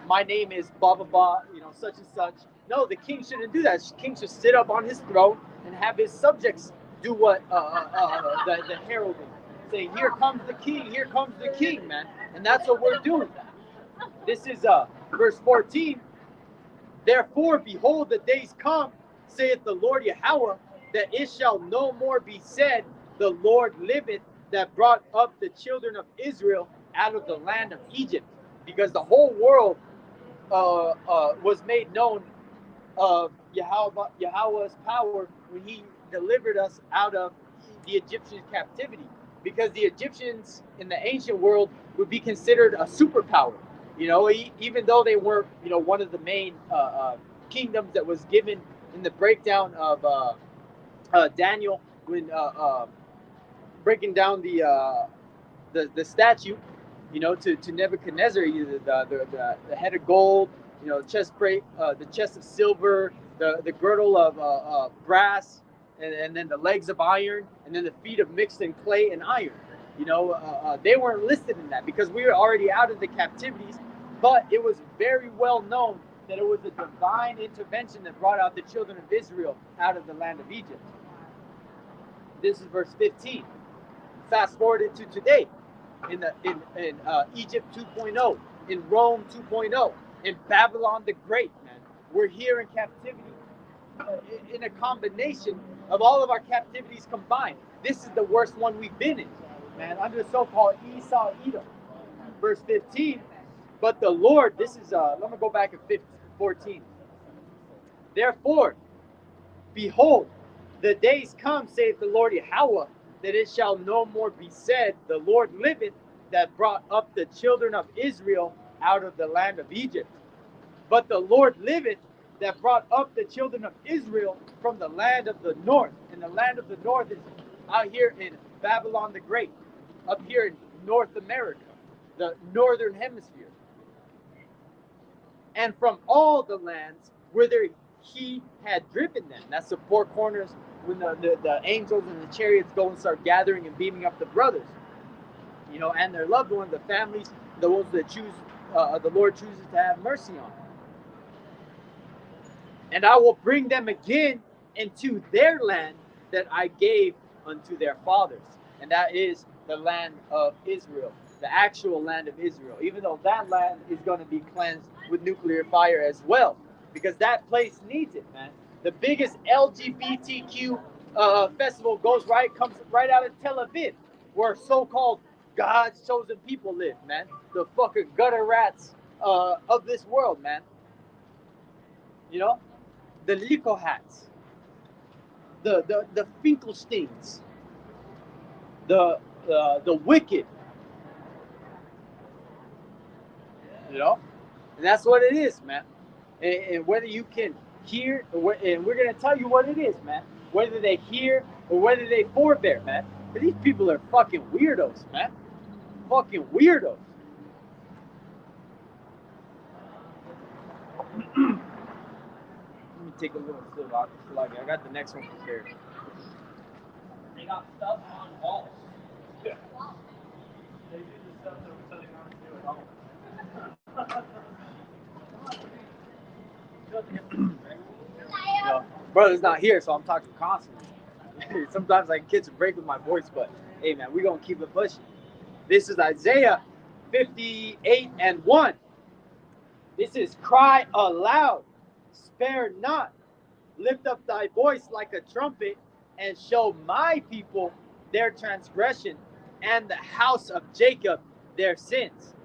my name is blah, blah, blah, you know, such and such. No, the king shouldn't do that. The king should sit up on his throne and have his subjects do what the heralding. Saying, here comes the king, man. And that's what we're doing. This is verse 14. Therefore, behold, the days come, saith the Lord Yahweh, that it shall no more be said, the Lord liveth, that brought up the children of Israel out of the land of Egypt, because the whole world was made known of Yahweh's power when He delivered us out of the Egyptian captivity. Because the Egyptians in the ancient world would be considered a superpower, even though they weren't, one of the main kingdoms that was given in the breakdown of Daniel when breaking down the statue, to Nebuchadnezzar, the head of gold, the chest of silver, the girdle of brass, and then the legs of iron, and then the feet of mixed in clay and iron. They weren't listed in that because we were already out of the captivities, but it was very well known that it was a divine intervention that brought out the children of Israel out of the land of Egypt. This is verse 15. Fast forward into today, in Egypt 2.0, in Rome 2.0, in Babylon the Great, man. We're here in captivity, in a combination of all of our captivities combined. This is the worst one we've been in, man, under the so-called Esau Edom. Verse 15, but the Lord, this is, let me go back at 14. Therefore, behold, the days come, saith the Lord Yahweh, that it shall no more be said, the Lord liveth, that brought up the children of Israel out of the land of Egypt. But the Lord liveth, that brought up the children of Israel from the land of the north. And the land of the north is out here in Babylon the Great, up here in North America, the northern hemisphere. And from all the lands whither He had driven them. That's the four corners when the angels and the chariots go and start gathering and beating up the brothers, and their loved ones, the families, the ones that the Lord chooses to have mercy on. And I will bring them again into their land that I gave unto their fathers. And that is the land of Israel, the actual land of Israel, even though that land is going to be cleansed with nuclear fire as well, because that place needs it, man. The biggest LGBTQ festival comes right out of Tel Aviv, where so-called God's chosen people live, man. The fucking gutter rats of this world, man. The Liko hats, the Finkelsteins, the wicked, and that's what it is, man. And whether you can hear, and we're gonna tell you what it is, man. Whether they hear or whether they forbear, man. But these people are fucking weirdos, man. Fucking weirdos. Let me take a little sip out. I got the next one prepared. They got stuff on walls. Yeah. They do the stuff that we tell you not to do at home. Brother's not here, so I'm talking constantly. Sometimes I catch a break with my voice, but hey, man, we're going to keep it pushing. This is Isaiah 58:1. This is cry aloud, spare not, lift up thy voice like a trumpet, and show my people their transgression and the house of Jacob their sins.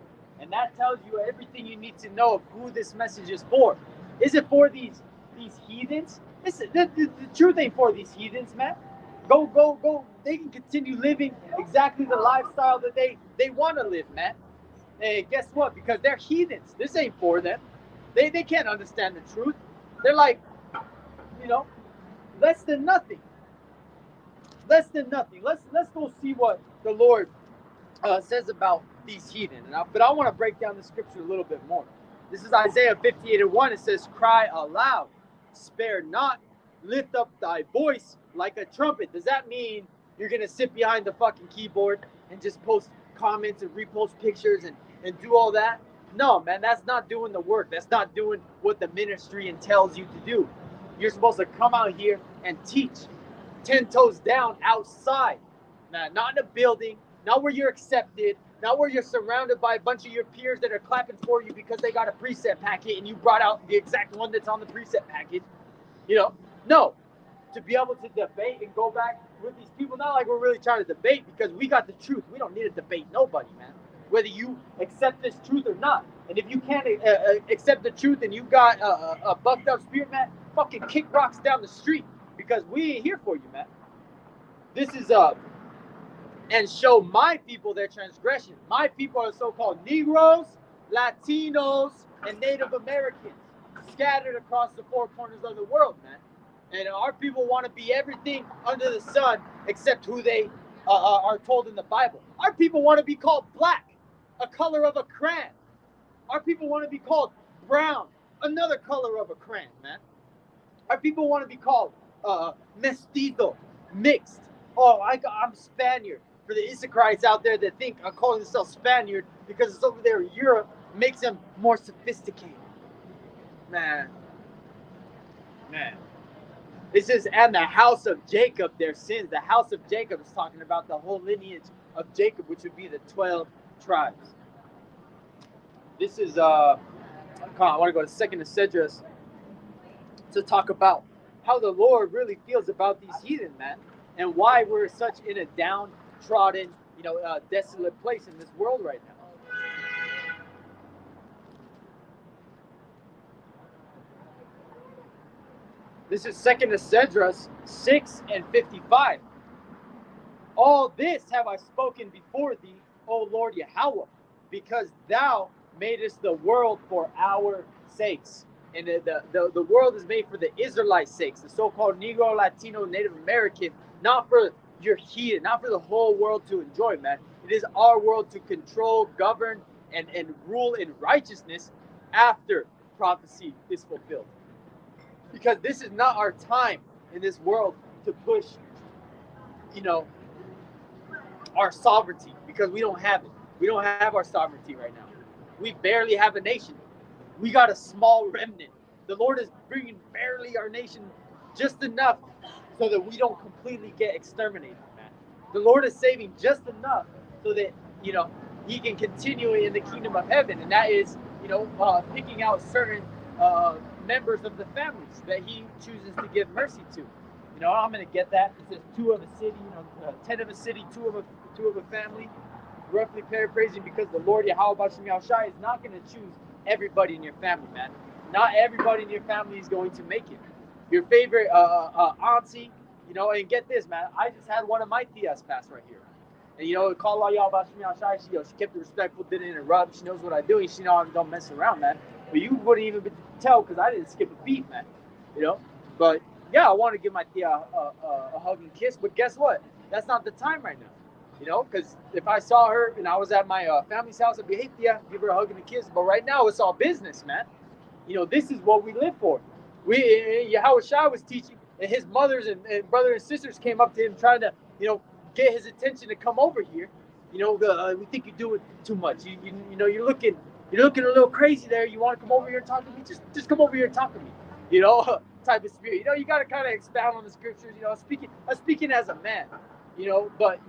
And that tells you everything you need to know of who this message is for. Is it for these heathens? The truth ain't for these heathens, man. Go. They can continue living exactly the lifestyle that they want to live, man. Hey, guess what? Because they're heathens. This ain't for them. They can't understand the truth. They're like, less than nothing. Less than nothing. Let's go see what the Lord says about these heathen. But I want to break down the scripture a little bit more. This is Isaiah 58:1. It says, cry aloud, spare not, lift up thy voice like a trumpet. Does that mean you're going to sit behind the fucking keyboard and just post comments and repost pictures and do all that? No, man, that's not doing the work. That's not doing what the ministry entails you to do. You're supposed to come out here and teach 10 toes down outside, man, not in a building, not where you're accepted, not where you're surrounded by a bunch of your peers that are clapping for you because they got a preset packet and you brought out the exact one that's on the preset package. No, to be able to debate and go back with these people, not like we're really trying to debate, because we got the truth. We don't need to debate nobody, man. Whether you accept this truth or not. And if you can't accept the truth and you got a buffed up spirit, man, fucking kick rocks down the street, because we ain't here for you, man. This is and show my people their transgression. My people are so-called Negroes, Latinos, and Native Americans scattered across the four corners of the world, man. And our people want to be everything under the sun except who they are told in the Bible. Our people want to be called black, a color of a crayon. Our people want to be called brown, another color of a crayon, man. Our people want to be called mestizo, mixed. Oh, I'm Spaniard. For the Issacharites out there that think calling themselves Spaniard because it's over there in Europe makes them more sophisticated. Man. It says, and the house of Jacob, their sins. The house of Jacob is talking about the whole lineage of Jacob, which would be the 12 tribes. This is, I want to go to 2nd Esdras to talk about how the Lord really feels about these heathen, man, and why we're such in a downtrodden, desolate place in this world right now. This is 2nd Esdras 6:55. All this have I spoken before thee, O Lord Yahweh, because thou madest the world for our sakes. And the world is made for the Israelites' sakes, the so-called Negro, Latino, Native American, not for your heathen, not for the whole world to enjoy, man. It is our world to control, govern, and rule in righteousness after prophecy is fulfilled. Because this is not our time in this world to push, our sovereignty, because we don't have it. We don't have our sovereignty right now. We barely have a nation. We got a small remnant. The Lord is bringing barely our nation just enough so that we don't completely get exterminated, man. The Lord is saving just enough so that, he can continue in the kingdom of heaven. And that is, picking out certain members of the families that he chooses to give mercy to. I'm going to get that. It says 2 of a city, 10 of a city, 2 of a family. Roughly paraphrasing, because the Lord Yahweh Bashem Yahushai is not going to choose everybody in your family, man. Not everybody in your family is going to make it. Your favorite auntie, and get this, man. I just had one of my tias pass right here. And, call all y'all Bashem Yahushai. She kept it respectful, didn't interrupt. She knows what I do. And she knows I don't mess around, man. But you wouldn't even tell because I didn't skip a beat, man. But yeah, I want to give my tia a hug and kiss. But guess what? That's not the time right now. Because if I saw her and I was at my family's house, I'd be, hey, tia, give her a hug and a kiss. But right now, it's all business, man. This is what we live for. Yahweh Shai was teaching, and his mothers and brothers and sisters came up to him trying to, get his attention to come over here. We think you're doing too much. You're looking a little crazy there. You want to come over here and talk to me? Just come over here and talk to me. Type of spirit. You got to kind of expound on the scriptures. Speaking as a man. But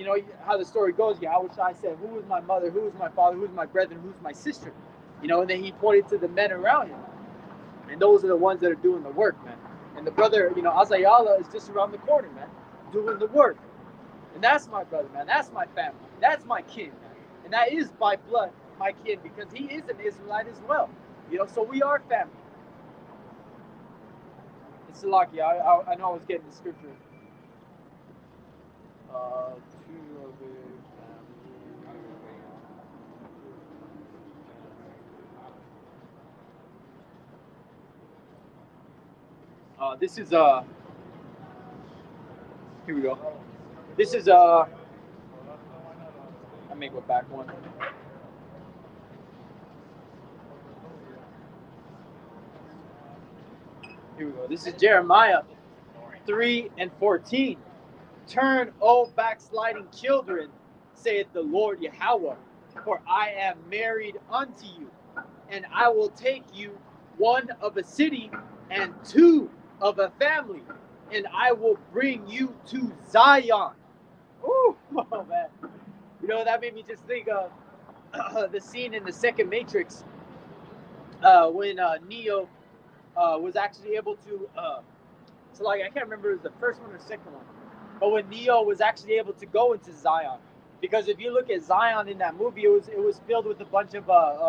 how the story goes. Yahweh Shai said, "Who is my mother? Who is my father? Who is my brethren? Who's my sister?" And then he pointed to the men around him, and those are the ones that are doing the work, man. And the brother, Azayala, is just around the corner, man, doing the work. And that's my brother, man. That's my family. That's my kin, man. And that is by blood my kin, because he is an Israelite as well. So we are family. It's lucky. I know I was getting the scripture. This is here we go. This is I may go back one. Here we go. This is Jeremiah 3:14. Turn, O backsliding children, saith the Lord Yahweh, for I am married unto you, and I will take you 1 of a city and 2 of a family, and I will bring you to Zion. Ooh, oh man. That made me just think of the scene in the second Matrix when Neo was actually able to, I can't remember if it was the first one or second one, but when Neo was actually able to go into Zion. Because if you look at Zion in that movie, it was filled with a bunch of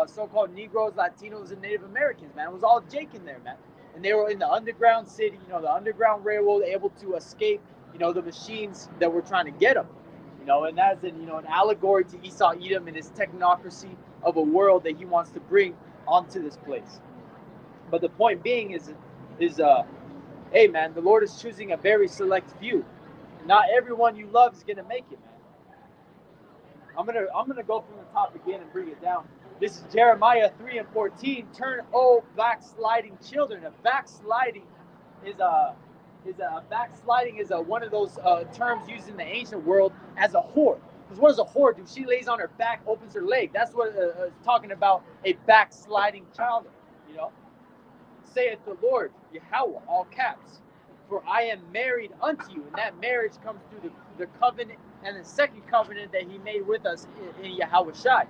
so-called Negroes, Latinos, and Native Americans, man. It was all Jake in there, man. And they were in the underground city, the underground railroad, able to escape, the machines that were trying to get them. And that's an allegory to Esau Edom and his technocracy of a world that he wants to bring onto this place. But the point being is hey man, the Lord is choosing a very select few. And not everyone you love is gonna make it, man. I'm gonna go from the top again and bring it down. This is Jeremiah 3:14. Turn, oh backsliding children. A backsliding is one of those terms used in the ancient world as a whore. Because what does a whore do? She lays on her back, opens her leg. That's what it's talking about, a backsliding child. Saith the Lord, Yahweh, all caps. For I am married unto you. And that marriage comes through the covenant and the second covenant that he made with us in Yahweh Shai.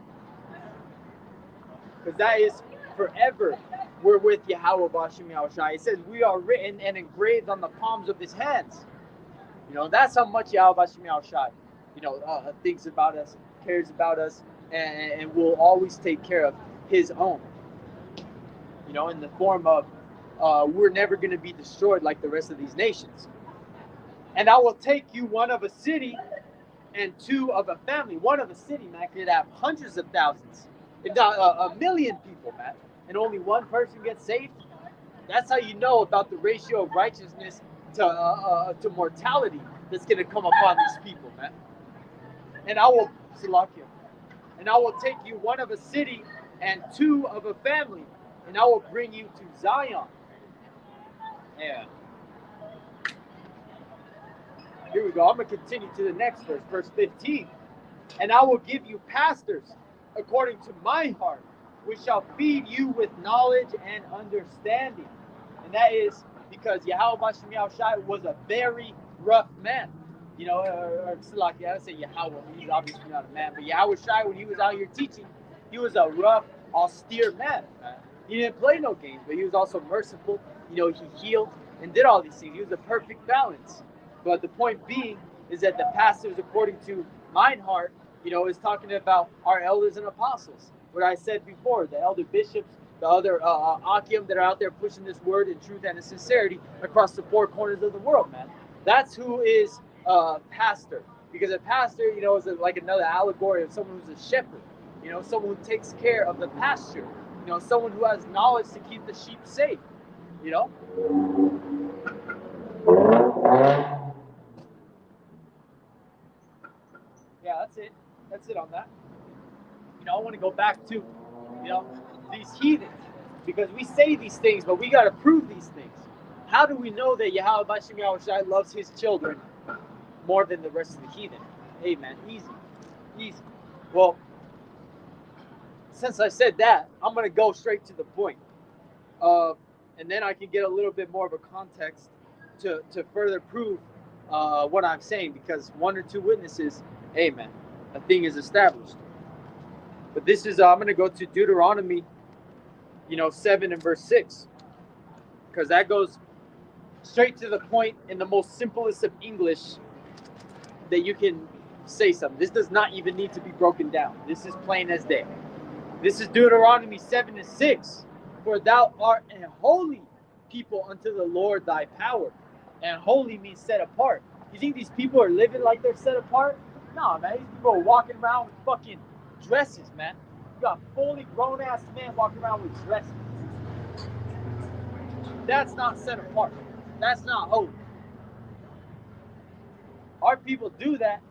Because that is forever. We're with Yahweh Bashim Yahweh Shai. It says we are written and engraved on the palms of his hands. That's how much Yahweh Bashim Yahweh Shai, thinks about us, cares about us, and will always take care of his own. In the form of we're never going to be destroyed like the rest of these nations. And I will take you one of a city and two of a family. One of a city, man, could have hundreds of thousands, if not a million people, man, and only one person gets saved. That's how you know about the ratio of righteousness to mortality that's going to come upon these people, man. And I will take you one of a city and two of a family, and I will bring you to Zion. Yeah. Here we go. I'm going to continue to the next verse, verse 15. And I will give you pastors according to my heart, which shall feed you with knowledge and understanding. And that is because Yahweh Bashim Yahweh Shai was a very rough man. Or Salaki, I would say Yahweh, he's obviously not a man, but Yahweh Shai, when he was out here teaching, he was a rough, austere man. He didn't play no games, but he was also merciful. He healed and did all these things. He was a perfect balance. But the point being is that the pastors, according to mine heart, is talking about our elders and apostles. What I said before, the elder bishops, the other Akim that are out there pushing this word in truth and in sincerity across the four corners of the world, man. That's who is a pastor. Because a pastor, is like another allegory of someone who's a shepherd. Someone who takes care of the pasture. Someone who has knowledge to keep the sheep safe. Yeah, that's it on that. I want to go back to these heathens, because we say these things, but we got to prove these things. How do we know that Yahweh Bashim Yahweh Shai loves his children more than the rest of the heathen? Hey man, easy. Well, since I said that, I'm going to go straight to the point, and then I can get a little bit more of a context to further prove what I'm saying, because one or two witnesses, hey man, a thing is established. But this is, I'm going to go to Deuteronomy, 7 and verse 6, because that goes straight to the point in the most simplest of English that you can say something. This does not even need to be broken down. This is plain as day. This is Deuteronomy 7 and 6. For thou art a holy people unto the Lord thy power. And holy means set apart. You think these people are living like they're set apart? No, man. These people are walking around with fucking dresses, man. You got fully grown-ass men walking around with dresses. That's not set apart. That's not holy. Our people do that,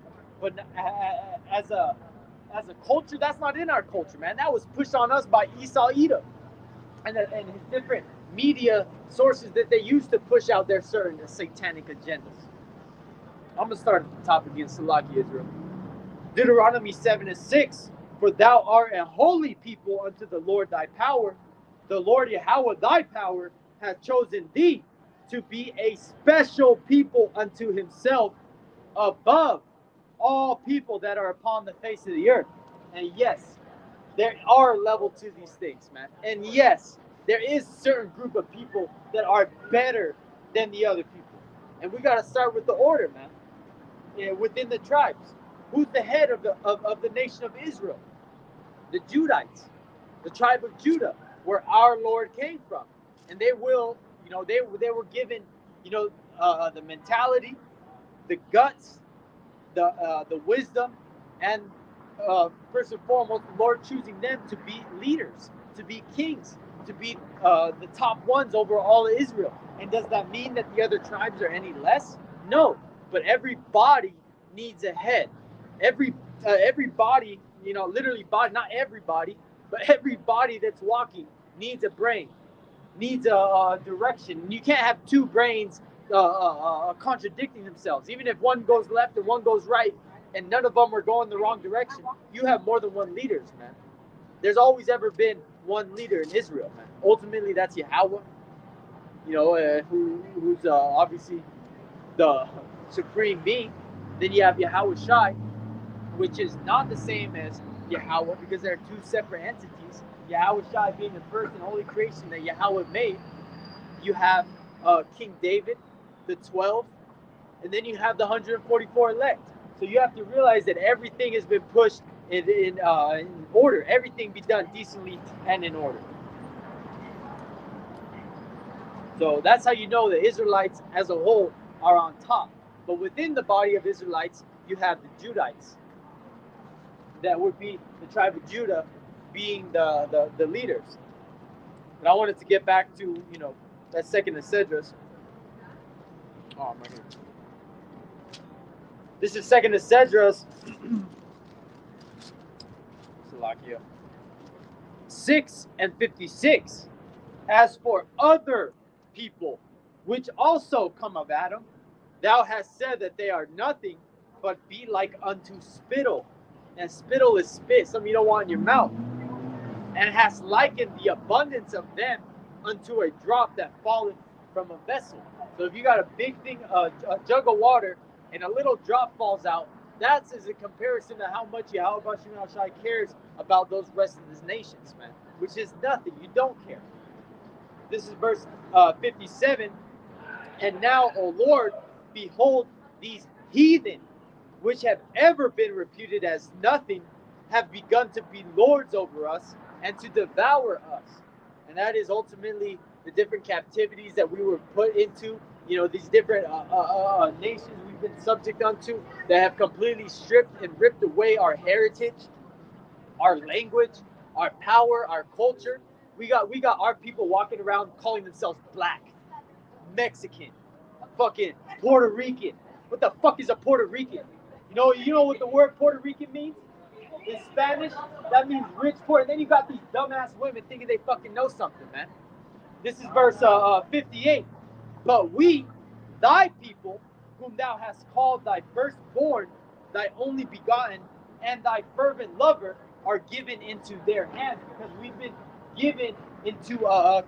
but as a culture, that's not in our culture, man. That was pushed on us by Esau Edom and his different media sources that they use to push out their certain satanic agendas. I'm going to start at the top again, Salaki Israel. Deuteronomy 7 and 6. For thou art a holy people unto the Lord thy power. The Lord Yahweh thy power hath chosen thee to be a special people unto himself above all people that are upon the face of the earth. And yes, there are levels to these things, man. And yes, there is a certain group of people that are better than the other people. And we got to start with the order, man. within the tribes. Who's the head of the nation of Israel? The Judites, the tribe of Judah, where our Lord came from. And they will, they were given, the mentality, the guts, the wisdom, and first and foremost, the Lord choosing them to be leaders, to be kings, to be the top ones over all of Israel. And does that mean that the other tribes are any less? No, but every body needs a head. Every body, literally body, not everybody, but every body that's walking needs a brain, needs a direction. You can't have two brains contradicting themselves. Even if one goes left and one goes right, and none of them are going the wrong direction, you have more than one leaders, man. There's always ever been one leader in Israel, man. Ultimately, that's Yahweh, who's obviously the supreme being. Then you have Yahweh Shai, which is not the same as Yahweh because they're two separate entities. Yahweh Shai being the first and only creation that Yahweh made. You have King David, the 12, and then you have the 144 elect. So you have to realize that everything has been pushed in order. Everything be done decently and in order. So that's how you know the Israelites as a whole are on top. But within the body of Israelites, you have the Judites. That would be the tribe of Judah being the leaders. But I wanted to get back to, that second Esdras. Oh, my God. This is second Esdras. Salakia. 6 and 56. As for other people, which also come of Adam, thou hast said that they are nothing, but be like unto spittle. And spittle is spit, something you don't want in your mouth. And hast likened the abundance of them unto a drop that falleth from a vessel. So if you got a big thing, a jug of water, and a little drop falls out, that's as a comparison to how much Yahweh Shai cares about those rest of his nations, man. Which is nothing. You don't care. This is verse 57. And now, O Lord, behold, these heathen, which have ever been reputed as nothing, have begun to be lords over us and to devour us. And that is ultimately the different captivities that we were put into, these different nations we've been subject unto that have completely stripped and ripped away our heritage, our language, our power, our culture. We got our people walking around calling themselves black, Mexican, fucking Puerto Rican. What the fuck is a Puerto Rican? You know what the word Puerto Rican means? In Spanish, that means rich poor. And then you got these dumbass women thinking they fucking know something, man. This is verse 58. But we, thy people, whom thou hast called thy firstborn, thy only begotten, and thy fervent lover, are given into their hands, because we've been given into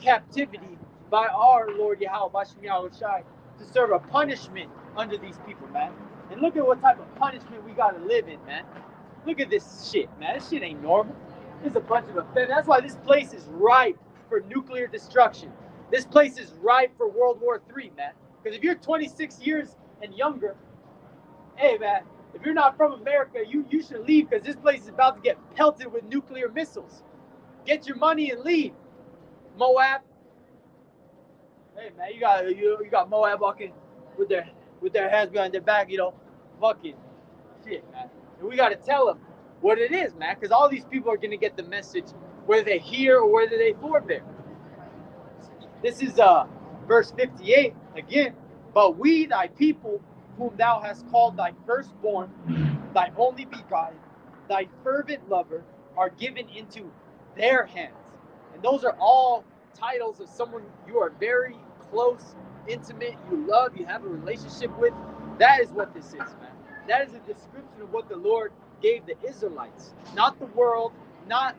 captivity by our Lord Yahweh Bashem Yahweh Shai to serve a punishment under these people, man. And look at what type of punishment we gotta live in, man. Look at this shit, man. This shit ain't normal. There's a bunch of offenders. That's why this place is ripe for nuclear destruction. This place is ripe for World War III, man. Because if you're 26 years and younger, hey, man, if you're not from America, you should leave, because this place is about to get pelted with nuclear missiles. Get your money and leave, Moab. Hey, man, you got Moab walking with their hands behind their back, fucking shit, man. And we got to tell them what it is, man, because all these people are going to get the message whether they hear or whether they forbear. This is verse 58 again. But we, thy people, whom thou hast called thy firstborn, thy only begotten, thy fervent lover, are given into their hands. And those are all titles of someone you are very close, intimate, you love, you have a relationship with. That is what this is, man. That is a description of what the Lord gave the Israelites. Not the world, not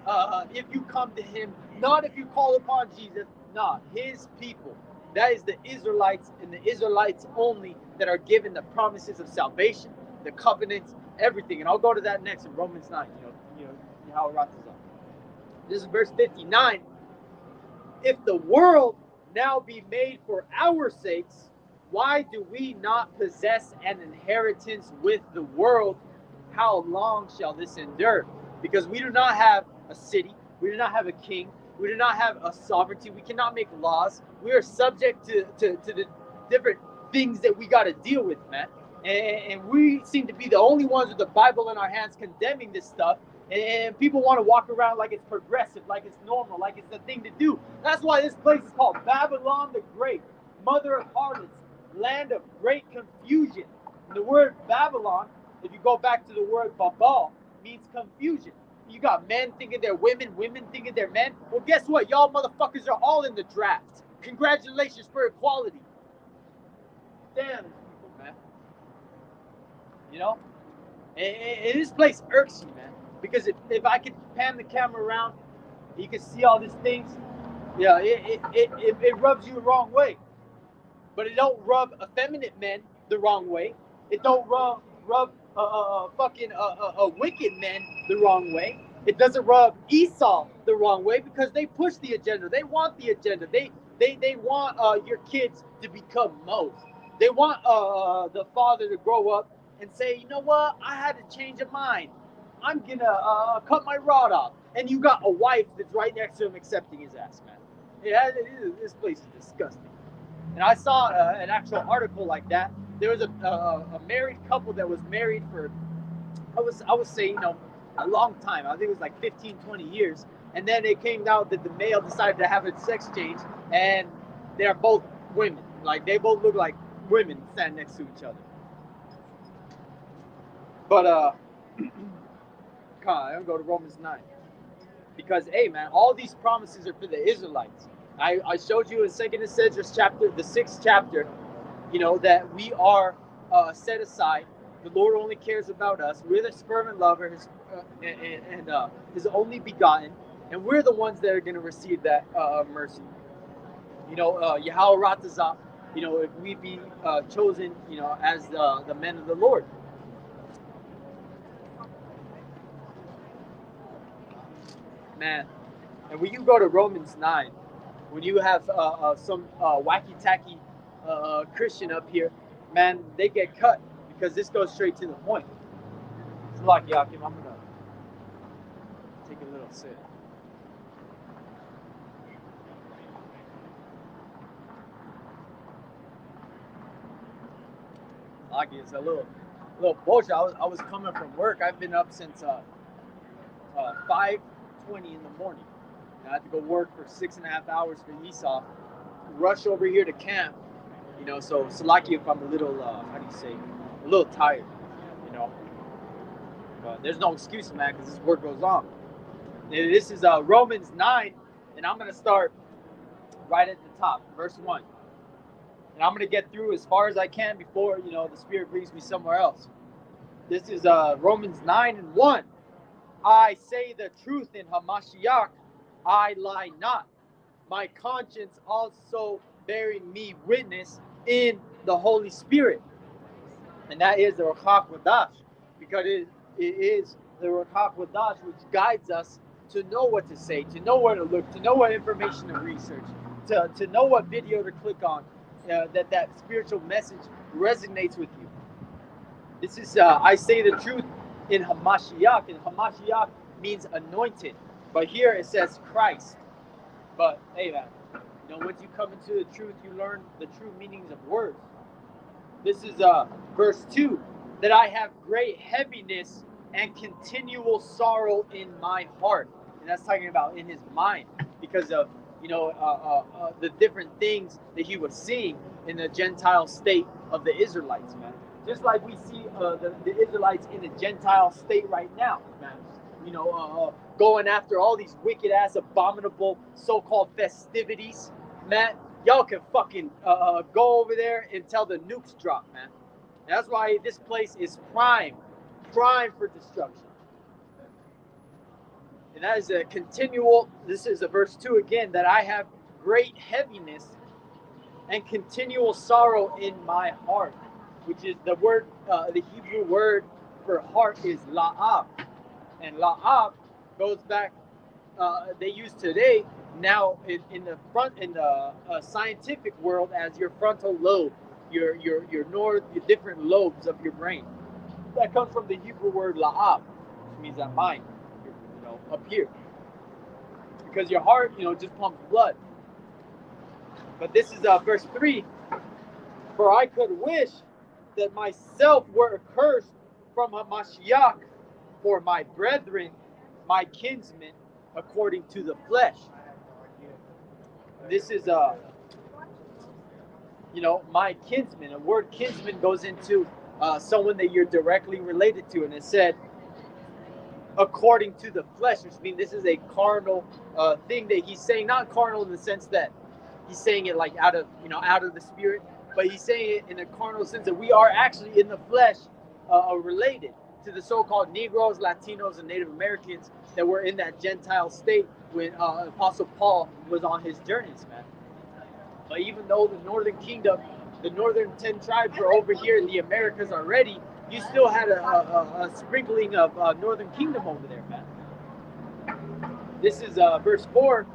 if you come to him, not if you call upon Jesus, not his people. That is the Israelites, and the Israelites only, that are given the promises of salvation, the covenants, everything. And I'll go to that next in Romans 9, how it wraps up. This is verse 59. If the world now be made for our sakes, Why do we not possess an inheritance with the world? How long shall this endure? Because we do not have a city, we do not have a king, we do not have a sovereignty, we cannot make laws. We are subject to the different things that we got to deal with, man. And we seem to be the only ones with the Bible in our hands condemning this stuff. And people want to walk around like it's progressive, like it's normal, like it's the thing to do. That's why this place is called Babylon the Great, mother of harlots, land of great confusion. And the word Babylon, if you go back to the word Babal, means confusion. You got men thinking they're women, women thinking they're men. Well, guess what? Y'all motherfuckers are all in the draft. Congratulations for equality. Damn, people, man. You know? And this place irks you, man. Because if I could pan the camera around, you can see all these things. Yeah, it rubs you the wrong way. But it don't rub effeminate men the wrong way. It don't rub fucking wicked men the wrong way. It doesn't rub Esau the wrong way because they push the agenda. They want the agenda. They want your kids to become Moses. They want the father to grow up and say, you know what? I had to change a mind. I'm gonna cut my rod off. And you got a wife that's right next to him accepting his ass, man. Yeah, this place is disgusting. And I saw an actual article like that. There was a married couple that was married for, I would say, you know, a long time. I think it was like 15, 20 years. And then it came out that the male decided to have a sex change, and they're both women. Like, they both look like women standing next to each other. But, come on, I'm going to go to Romans 9. Because, hey, man, all these promises are for the Israelites. I showed you in 2nd Esdras chapter, the 6th chapter, you know, that we are set aside. The Lord only cares about us. We're the sperm and lover, his only begotten, and we're the ones that are going to receive that mercy. You know, Yahweh Ratazah, you know, if we be chosen, you know, as the men of the Lord. Man, and when you go to Romans 9, when you have some wacky-tacky Christian up here, man, they get cut because this goes straight to the point. It's like, Yakim, I'm going to take a little sip. Like, it's a little bullshit. I was coming from work. I've been up since 5:20 in the morning. I had to go work for 6.5 hours for Esau. Rush over here to camp, you know. So Salaki, if I'm a little, how do you say, a little tired, you know. But there's no excuse, man, because this work goes on. And this is Romans 9, and I'm gonna start right at the top, verse 1. And I'm gonna get through as far as I can before, you know, the Spirit brings me somewhere else. This is Romans 9:1. I say the truth in Hamashiach, I lie not. My conscience also bearing me witness in the Holy Spirit. And that is the Ruach Kodash, because it is the Ruach Kodash which guides us to know what to say, to know where to look, to know what information to research, to know what video to click on, that spiritual message resonates with you. This is, I say the truth in Hamashiach, and Hamashiach means anointed. But here it says Christ. But hey, man, you know, once you come into the truth, you learn the true meanings of words. This is verse 2, that I have great heaviness and continual sorrow in my heart. And that's talking about in his mind, because of, you know, the different things that he was seeing in the Gentile state of the Israelites, man. Just like we see the Israelites in a Gentile state right now, man. You know, going after all these wicked ass, abominable so-called festivities, man. Y'all can fucking go over there until the nukes drop, man. And that's why this place is prime for destruction. And that is a continual. This is a verse 2 again, that I have great heaviness and continual sorrow in my heart, which is the word, the Hebrew word for heart is la'ab. And la'ab goes back, they use today now in the scientific world as your frontal lobe. your different lobes of your brain. That comes from the Hebrew word la'ab, which means that mind, up here. Because your heart, just pumps blood. But this is verse 3. For I could wish that myself were accursed from Hamashiach for my brethren, my kinsmen, according to the flesh. This is my kinsman. The word kinsman goes into someone that you're directly related to, and it said according to the flesh, which means this is a carnal thing that he's saying. Not carnal in the sense that he's saying it like out of the spirit, but he's saying it in a carnal sense that we are actually in the flesh related to the so-called Negroes, Latinos, and Native Americans that were in that Gentile state when Apostle Paul was on his journeys, man. But even though the northern kingdom, the northern 10 tribes were over here in the Americas already, you still had a sprinkling of northern kingdom over there, man. This is verse 4.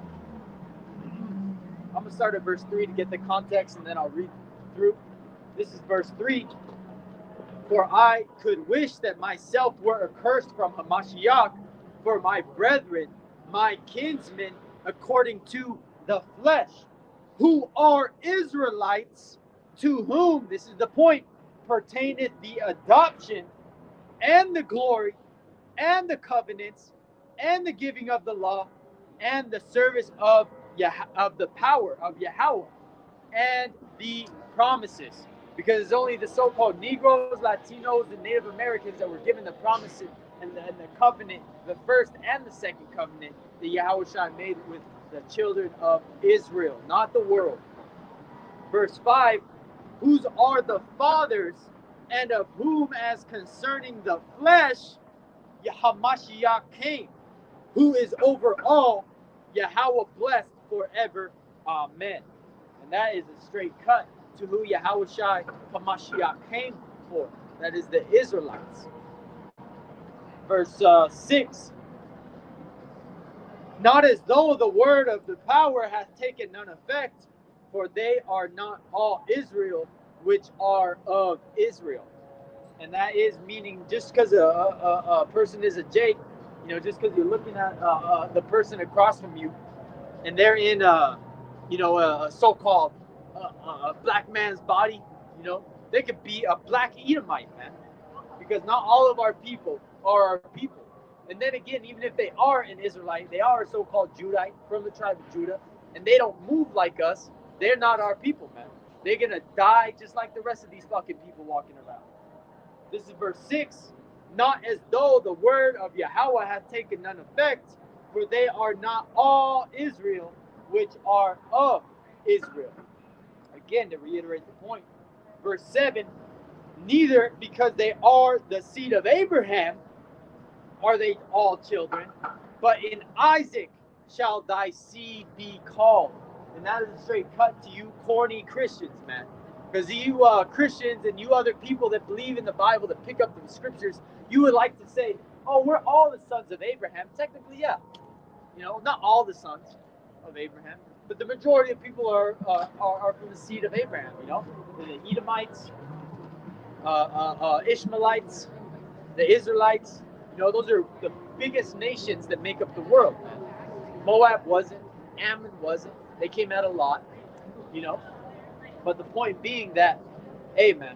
I'm going to start at verse 3 to get the context, and then I'll read through. This is verse 3. For I could wish that myself were accursed from Hamashiach for my brethren, my kinsmen, according to the flesh, who are Israelites, to whom, this is the point, pertaineth the adoption and the glory and the covenants and the giving of the law and the service of the power of Yahweh and the promises. Because it's only the so-called Negroes, Latinos, and Native Americans that were given the promises and the covenant, the first and the second covenant that Yahushua made with the children of Israel, not the world. Verse 5, whose are the fathers, and of whom as concerning the flesh, Yahamashiach came, who is over all, Yahweh blessed forever. Amen. And that is a straight cut to who Yahushua Hamashiach came for. That is the Israelites. Verse 6. Not as though the word of the power hath taken none effect, for they are not all Israel which are of Israel. And that is meaning just because a person is a Jake, just because you're looking at the person across from you, and they're in a so-called a black man's body, they could be a black Edomite, man, because not all of our people are our people. And then again, even if they are an Israelite, they are a so-called Judite from the tribe of Judah, and they don't move like us, they're not our people, man. They're gonna die just like the rest of these fucking people walking around. This is verse 6. Not as though the word of Yahweh hath taken none effect, for they are not all Israel which are of Israel. Again, to reiterate the point. Verse 7. Neither because they are the seed of Abraham are they all children, but in Isaac shall thy seed be called. And that is a straight cut to you corny Christians, man. Because you Christians and you other people that believe in the Bible, that pick up the scriptures, you would like to say, oh, we're all the sons of Abraham. Technically, yeah. Not all the sons of Abraham, but the majority of people are from the seed of Abraham, The Edomites, Ishmaelites, the Israelites, those are the biggest nations that make up the world, man. Moab wasn't, Ammon wasn't. They came out a lot, But the point being that, hey, man,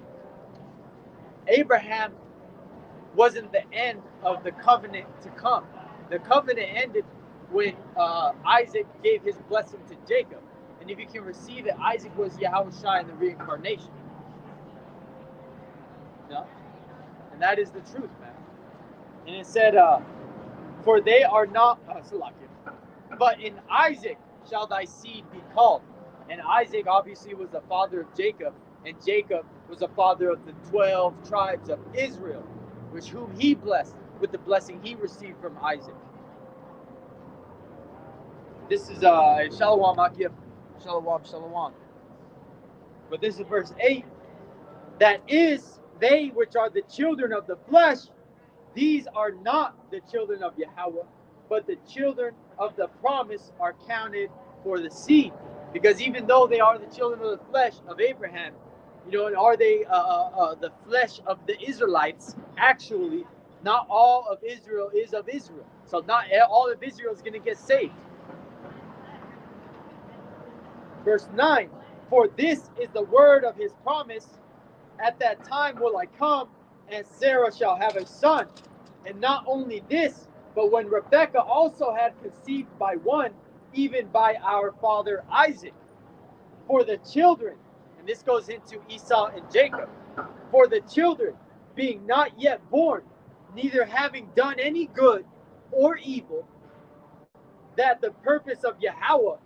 Abraham wasn't the end of the covenant to come. The covenant ended when Isaac gave his blessing to Jacob. And if you can receive it, Isaac was Yahushua in the reincarnation. And that is the truth, man. And it said, for they are not, but in Isaac shall thy seed be called. And Isaac obviously was the father of Jacob, and Jacob was the father of the 12 tribes of Israel, which whom he blessed with the blessing he received from Isaac. This is Shalom Akia, Shalom. But this is verse 8. That is, they which are the children of the flesh, these are not the children of Yahweh, but the children of the promise are counted for the seed. Because even though they are the children of the flesh of Abraham, You know, and are they the flesh of the Israelites? Actually, not all of Israel is of Israel. So not all of Israel is going to get saved. Verse 9, for this is the word of his promise. At that time will I come, and Sarah shall have a son. And not only this, but when Rebekah also had conceived by one, even by our father Isaac, for the children, and this goes into Esau and Jacob, for the children being not yet born, neither having done any good or evil, that the purpose of Yahweh,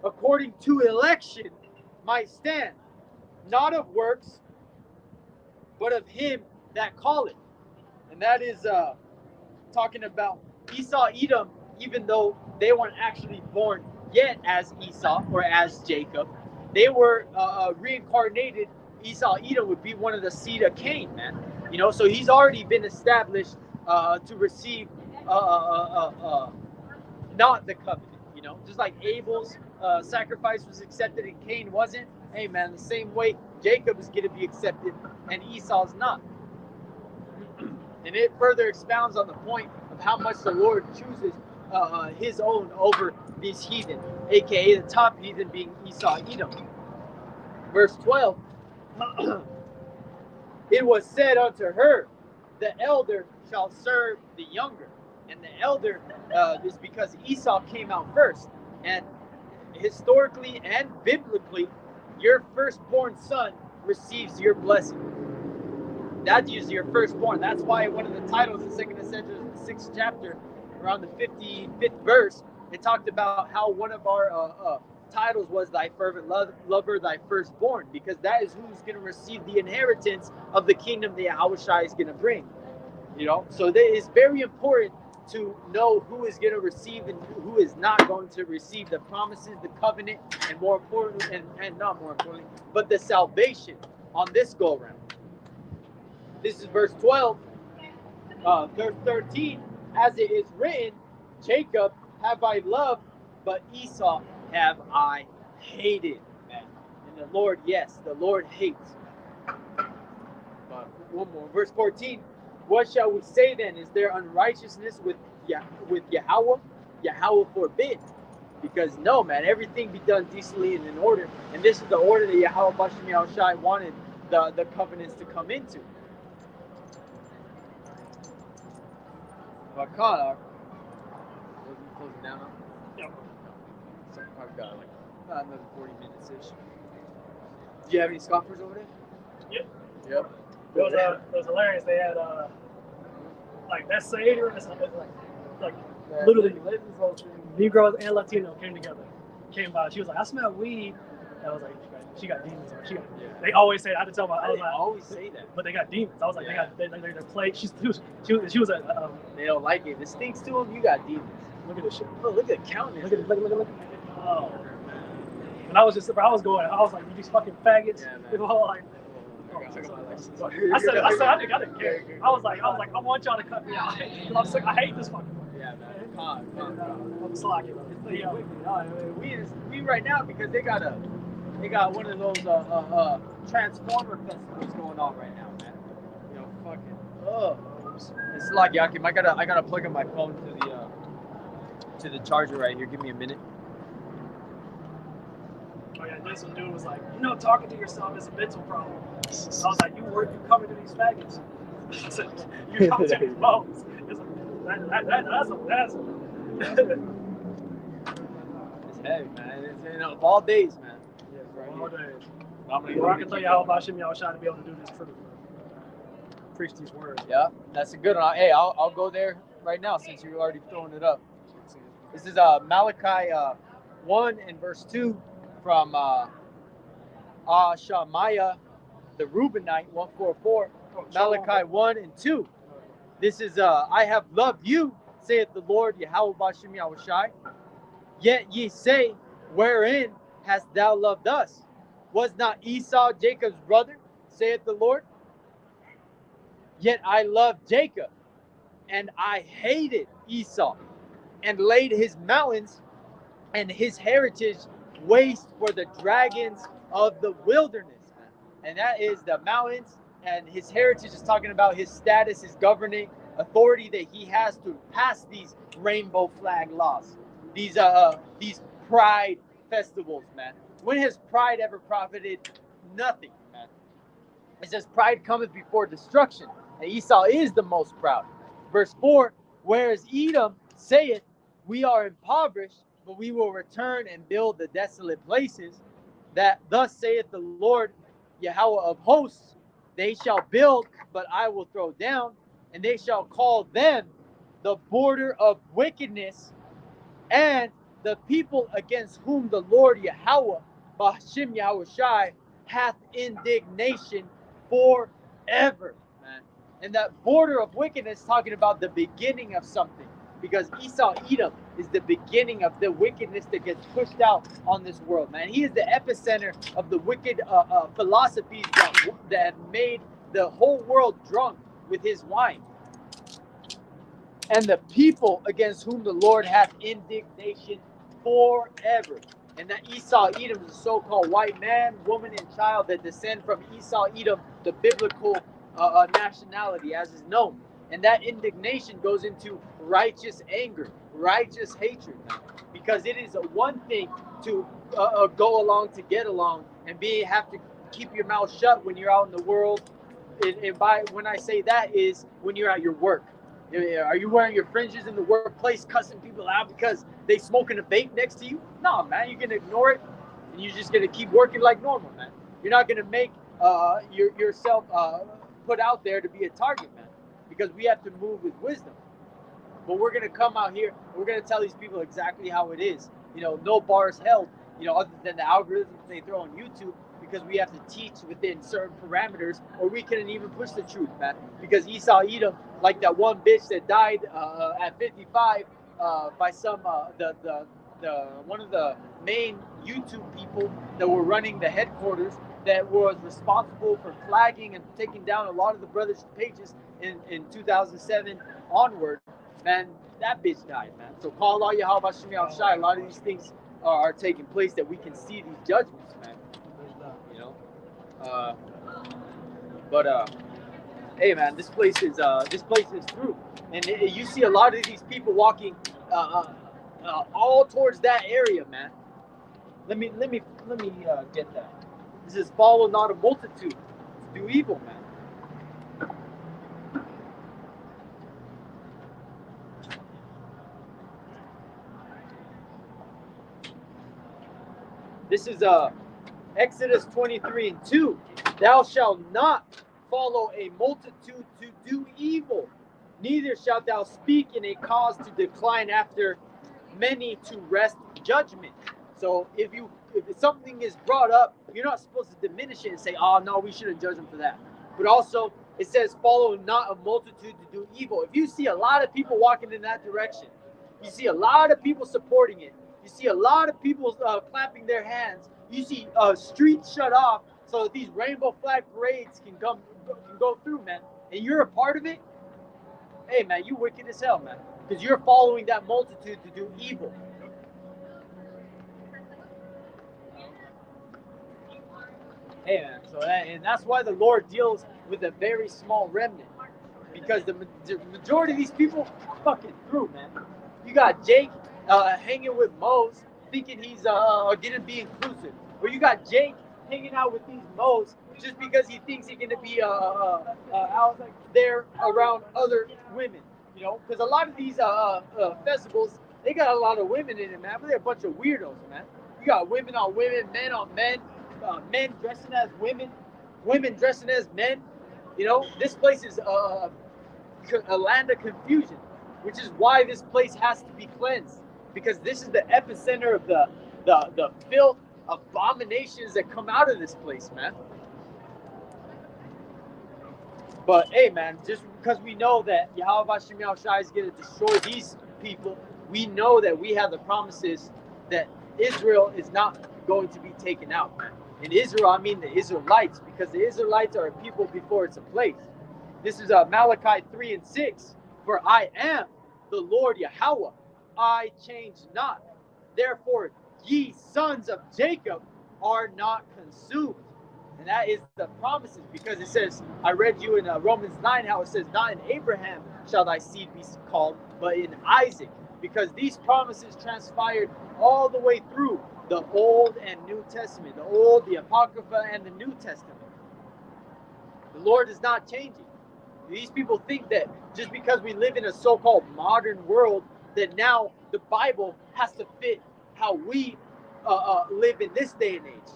according to election, might stand, not of works, but of him that calleth. And that is talking about Esau, Edom, even though they weren't actually born yet as Esau or as Jacob, they were reincarnated. Esau, Edom would be one of the seed of Cain, man. You know, so he's already been established to receive not the covenant. You know, just like Abel's sacrifice was accepted and Cain wasn't. Hey, man, the same way Jacob is going to be accepted and Esau's not. And it further expounds on the point of how much the Lord chooses his own over these heathen, aka the top heathen being Esau, Edom. Verse 12, it was said unto her, the elder shall serve the younger. And the elder is because Esau came out first. And historically and biblically, your firstborn son receives your blessing. That is your firstborn. That's why one of the titles in 2nd Esdras, the 6th chapter, around the 55th verse, it talked about how one of our titles was thy fervent lover, thy firstborn, because that is who's going to receive the inheritance of the kingdom that Yahushua is going to bring. You know, so it is very important to know who is going to receive and who is not going to receive the promises, the covenant, and more importantly, and not more importantly, but the salvation on this go around. This is verse 12, verse 13. As it is written, Jacob have I loved, but Esau have I hated. Man. And the Lord, yes, the Lord hates. One more, verse 14. What shall we say then? Is there unrighteousness with Yahweh? Yahweh forbid. Because no, man, everything be done decently and in order. And this is the order that Yahweh Bashem Yahushai wanted the covenants to come into. Bakar, close it down. Yep. So I've got like another 40 minutes ish. Do you have any scoffers over there? Yep. Yep. It was hilarious. They had like that Seder, it's like literally Negroes and Latino came together, came by. She was like, I smell weed. And I was like, she got demons. They always say. I had to tell my. I was like, always say that. But they got demons. I was like, they're plagued. She was a. They don't like it. If it stinks to them, you got demons. Look at this shit. Oh, look at the counting. Look. Oh. And I was like, you these fucking faggots. Yeah, man. They were all like. I said, I didn't care. I was like, I want y'all to cut me out. I'm sick. I hate this fucking one. Yeah, man. I'm slacking. Yeah. We right now because they got one of those Transformer festivals going on right now, man. You know, fucking. It's like Yakim. I gotta plug in my phone to the charger right here. Give me a minute. Oh yeah, this one dude was like, talking to yourself is a mental problem. I was like, you coming to these faggots. You come to these bones. That's It's heavy, man. It's of all days, man. Yes, right. All days. I can tell you how Hashem Yahushua to be able to do this truth. Preach these words. Yeah, that's a good one. Hey, I'll go there right now since you're already throwing it up. This is Malachi 1 and verse 2 from Shamaya, the Reubenite, 144. Malachi 1 and 2. This is I have loved you, saith the Lord Yahweh Bashem Yahushai. Yet ye say, wherein hast thou loved us? Was not Esau Jacob's brother, saith the Lord? Yet I loved Jacob, and I hated Esau, and laid his mountains and his heritage waste for the dragons of the wilderness. and that is the mountains. And his heritage is talking about his status, his governing authority that he has to pass these rainbow flag laws, these pride festivals, man. When has pride ever profited? Nothing, man. It says, pride cometh before destruction, and Esau is the most proud. Verse 4, whereas Edom saith, we are impoverished, but we will return and build the desolate places. That thus saith the Lord Yahweh of hosts, they shall build, but I will throw down, and they shall call them the border of wickedness, and the people against whom the Lord Yahweh, Bahashim Yahweh Shai, hath indignation forever, man. And that border of wickedness talking about the beginning of something, because Esau Edom is the beginning of the wickedness that gets pushed out on this world, man. He is the epicenter of the wicked philosophies that have made the whole world drunk with his wine. And the people against whom the Lord hath indignation forever. And that Esau Edom is a so-called white man, woman, and child that descend from Esau Edom, the biblical nationality as is known. And that indignation goes into righteous anger, righteous hatred, because it is a one thing to go along to get along and have to keep your mouth shut when you're out in the world. And when I say that is when you're at your work. Are you wearing your fringes in the workplace, cussing people out because they smoking a vape next to you? No, man, you're gonna ignore it, and you're just gonna keep working like normal, man. You're not gonna make yourself put out there to be a target, man, because we have to move with wisdom. But we're gonna come out here, we're gonna tell these people exactly how it is. No bars held. Other than the algorithms they throw on YouTube, because we have to teach within certain parameters, or we couldn't even push the truth, man. Because Esau Edom, like that one bitch that died at 55 by some one of the main YouTube people that were running the headquarters, that was responsible for flagging and taking down a lot of the brothers' pages in 2007 onward, man. That bitch died, man. So call Allah Yahweh Bashim Yahweh Shai. A lot of these things are taking place that we can see these judgments, man. Hey, man, this place is through, and you see a lot of these people walking all towards that area, man. Let me get that. This is follow not a multitude, do evil, man. This is Exodus 23:2. Thou shalt not follow a multitude to do evil, neither shalt thou speak in a cause to decline after many to wrest judgment. So if something is brought up, you're not supposed to diminish it and say, oh no, we shouldn't judge them for that. But also it says follow not a multitude to do evil. If you see a lot of people walking in that direction, you see a lot of people supporting it, you see a lot of people clapping their hands, you see streets shut off so that these rainbow flag parades can go through, man, and you're a part of it, hey, man, you wicked as hell, man, because you're following that multitude to do evil. Hey, man, and that's why the Lord deals with a very small remnant, because the majority of these people fucking through, man. You got Jake hanging with Mose, thinking he's gonna be inclusive, or you got Jake hanging out with these Moes just because he thinks he's gonna be out there around other women, because a lot of these festivals, they got a lot of women in it, man, but they're a bunch of weirdos, man. You got women on women, men on men, men dressing as women, women dressing as men. This place is a land of confusion, which is why this place has to be cleansed, because this is the epicenter of the filth, abominations that come out of this place, man. But hey, man, just because we know that Yahweh Bashim Yahweh Shai is going to destroy these people, we know that we have the promises that Israel is not going to be taken out, man. In Israel, I mean the Israelites, because the Israelites are a people before it's a place. This is Malachi 3:6. For I am the Lord Yahweh, I change not. Therefore, ye sons of Jacob are not consumed. And that is the promises, because it says, I read you in Romans 9 how it says, not in Abraham shall thy seed be called, but in Isaac. Because these promises transpired all the way through the Old and New Testament, the Old, the Apocrypha, and the New Testament. The Lord is not changing. These people think that just because we live in a so-called modern world, that now the Bible has to fit how we live in this day and age.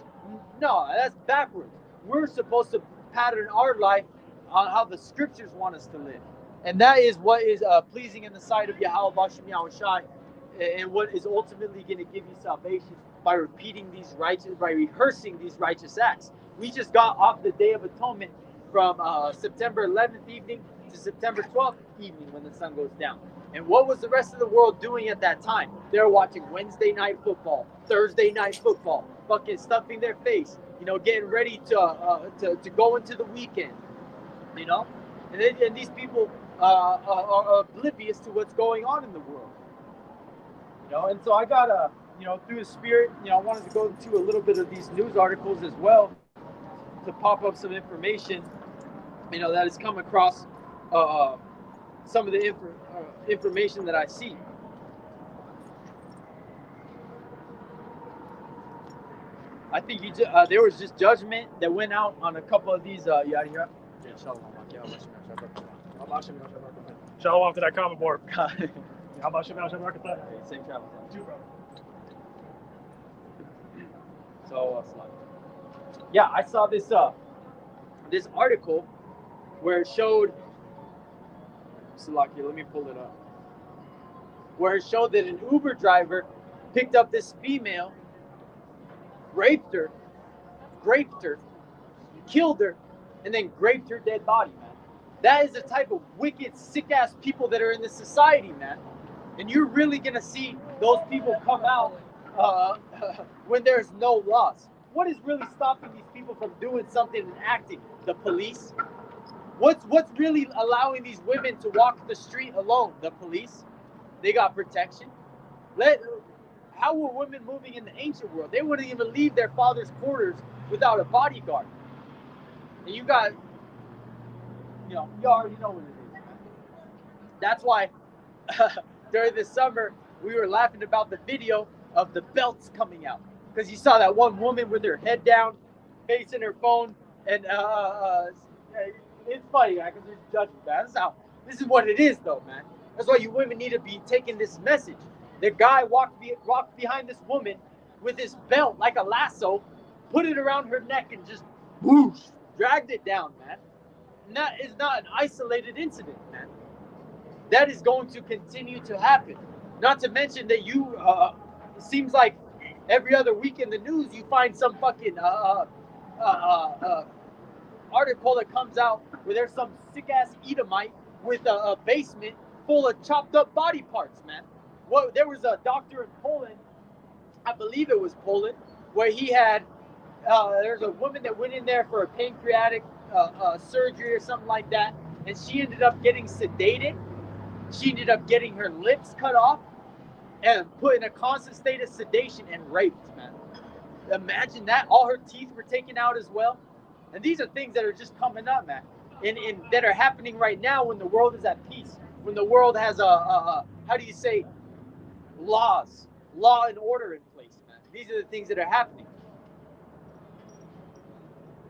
No, that's backwards. We're supposed to pattern our life on how the scriptures want us to live. And that is what is pleasing in the sight of Yahweh Bashem Yahushai, and what is ultimately going to give you salvation by repeating these righteous, by rehearsing these righteous acts. We just got off the Day of Atonement from September 11th evening to September 12th evening when the sun goes down. And what was the rest of the world doing at that time? They were watching Wednesday night football, Thursday night football, fucking stuffing their face, getting ready to go into the weekend, And these people are oblivious to what's going on in the world, And so I got through the Spirit, I wanted to go into a little bit of these news articles as well to pop up some information, that has come across some of the information that I see. I think there was just judgment that went out on a couple of these. You out of here? Shalom to that comment board. How about Shem Same travel. So, yeah, I saw this this article where it showed. Salaki, let me pull it up. Where it showed that an Uber driver picked up this female, raped her, killed her, and then raped her dead body, man. That is the type of wicked, sick-ass people that are in this society, man. And you're really going to see those people come out when there's no laws. What is really stopping these people from doing something and acting? The police? What's really allowing these women to walk the street alone? The police. They got protection. How were women moving in the ancient world? They wouldn't even leave their father's quarters without a bodyguard. And you got, you already know what it is. That's why during the summer we were laughing about the video of the belts coming out, because you saw that one woman with her head down, facing her phone, and it's funny, man, because there's judgment, man. This is what it is, though, man. That's why you women need to be taking this message. The guy walked behind this woman with his belt like a lasso, put it around her neck, and just whoosh, dragged it down, man. And that is not an isolated incident, man. That is going to continue to happen. Not to mention that it seems like every other week in the news, you find some fucking article that comes out where there's some sick ass Edomite with a basement full of chopped up body parts, man. Well, there was a doctor in Poland, I believe it was Poland, where he had there's a woman that went in there for a pancreatic surgery or something like that, and she ended up getting sedated. She ended up getting her lips cut off and put in a constant state of sedation and raped, man. Imagine that. All her teeth were taken out as well. And these are things that are just coming up, man, and that are happening right now when the world is at peace, when the world has how do you say, law and order in place, man. These are the things that are happening.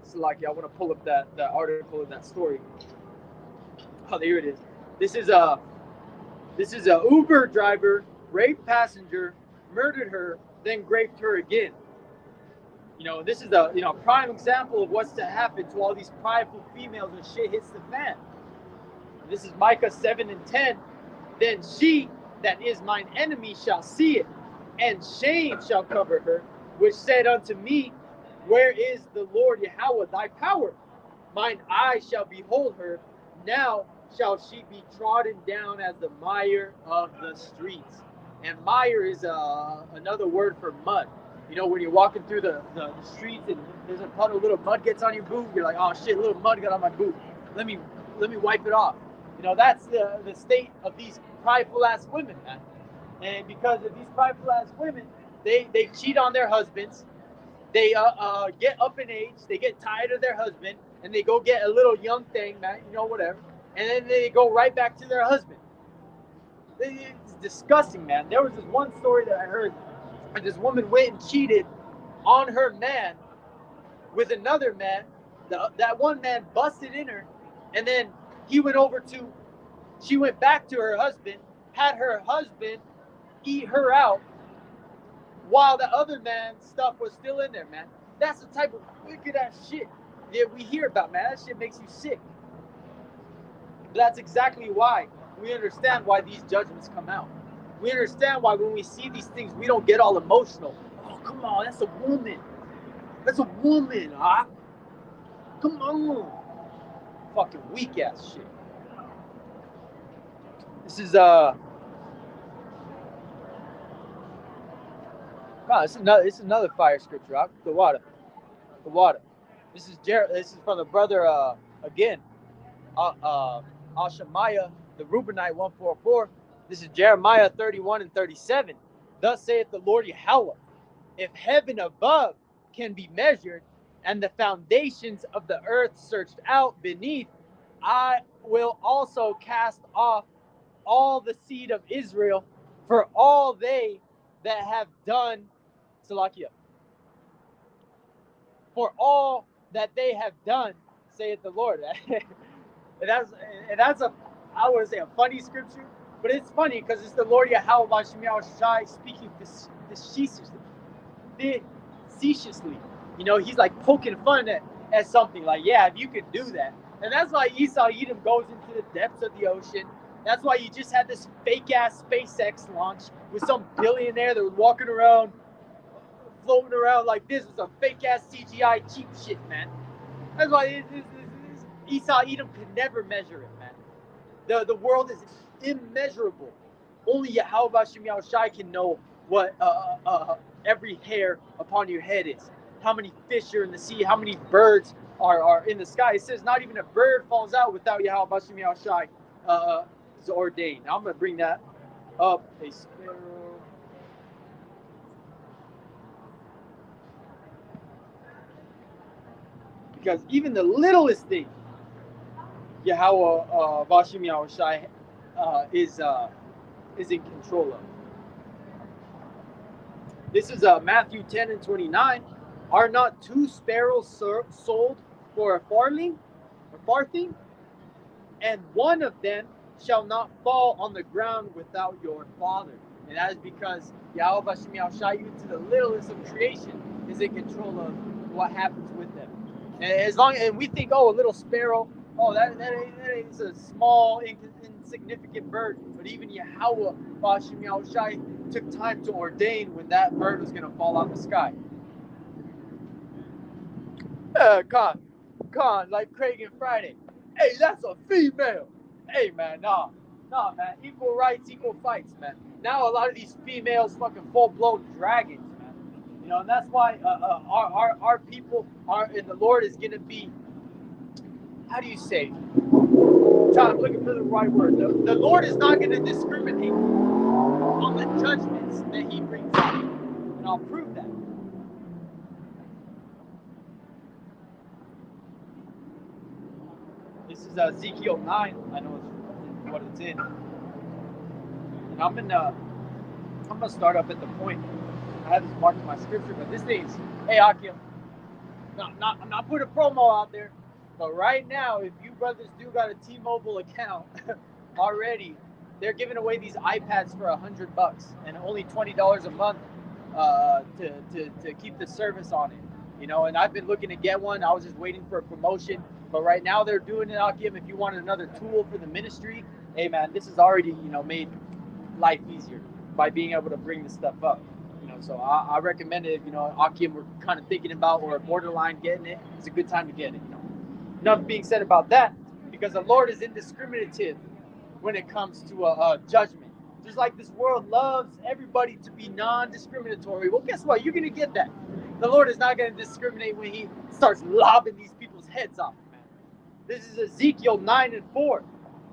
It's like, I want to pull up that article of that story. Oh, there it is. This is a Uber driver raped passenger, murdered her, then raped her again. This is a prime example of what's to happen to all these prideful females when shit hits the fan. This is Micah 7:10. Then she that is mine enemy shall see it, and shame shall cover her, which said unto me, where is the Lord Yahweh thy power? Mine eye shall behold her. Now shall she be trodden down as the mire of the streets. And mire is another word for mud. When you're walking through the streets and there's a puddle, little mud gets on your boot, you're like, oh shit, little mud got on my boot. Let me wipe it off. That's the state of these prideful ass women, man. And because of these prideful ass women, they cheat on their husbands. They get up in age, they get tired of their husband, and they go get a little young thing, man, you know, whatever, and then they go right back to their husband. It's disgusting, man. There was this one story that I heard, and this woman went and cheated on her man with another man. That one man busted in her, and then she went back to her husband, had her husband eat her out while the other man's stuff was still in there, man. That's the type of wicked ass shit that we hear about, man. That shit makes you sick. But that's exactly why we understand why these judgments come out. We understand why when we see these things, we don't get all emotional. Oh, come on, that's a woman. That's a woman, huh? Come on. Fucking weak ass shit. This is God, it's another fire scripture, huh? The water. This is from the brother again. Al-Shemaiah, the Reubenite 144. This is Jeremiah 31 and 37. Thus saith the Lord Yahweh, if heaven above can be measured, and the foundations of the earth searched out beneath, I will also cast off all the seed of Israel, for all they that have done Salakia. For all that they have done, saith the Lord. And that's a, I wouldn't say a funny scripture, but it's funny because it's the Lord Yahweh Bashim Shai speaking facetiously. You know, he's like poking fun at something like, yeah, if you could do that. And that's why Esau Edom goes into the depths of the ocean. That's why you just had this fake ass SpaceX launch with some billionaire that was walking around, floating around like this was a fake ass CGI cheap shit, man. That's why Esau Edom could never measure it, man. The world is immeasurable. Only Yahweh Bashim Shai can know what every hair upon your head is. How many fish are in the sea? How many birds are in the sky? It says not even a bird falls out without Yahweh Bashim Shai is ordained. Now I'm going to bring that up. A sparrow. Because even the littlest thing, Yahweh Bashim Shai is in control of. This is Matthew 10 and 29. Are not 2 sparrows sold for a farthing? And one of them shall not fall on the ground without your Father. And that is because Yahweh Bashim Shai, even to the littlest of creation, is in control of what happens with them. And we think, oh, a little sparrow, oh, that is a small, insignificant bird. But even Yahweh Bashim Shai took time to ordain when that bird was going to fall out of the sky. Con, like Craig and Friday. Hey, that's a female. Hey, man, nah, man. Equal rights, equal fights, man. Now a lot of these females fucking full-blown dragons, man. You know, and that's why our people are, and the Lord is going to be, how do you say? I'm looking for the right word. The Lord is not going to discriminate on the judgments that he brings out. And I'll prove that. This is Ezekiel 9. I know it's what it's in. And I'm gonna start up at the point. I have this marked in my scripture, but this thing's, hey Akim, I'm not putting a promo out there, but right now, if you brothers do got a T-Mobile account already, they're giving away these iPads for $100 and only $20 a month to keep the service on it. You know, and I've been looking to get one. I was just waiting for a promotion. But right now they're doing it, Akim. If you want another tool for the ministry, hey man, this has already, you know, made life easier by being able to bring this stuff up. You know, so I recommend it. You know, Akim, we're kind of thinking about or borderline getting it. It's a good time to get it. You know, enough being said about that, because the Lord is indiscriminative when it comes to a judgment. Just like this world loves everybody to be non-discriminatory. Well, guess what? You're gonna get that. The Lord is not going to discriminate when he starts lobbing these people's heads off, man. This is Ezekiel 9 and 4.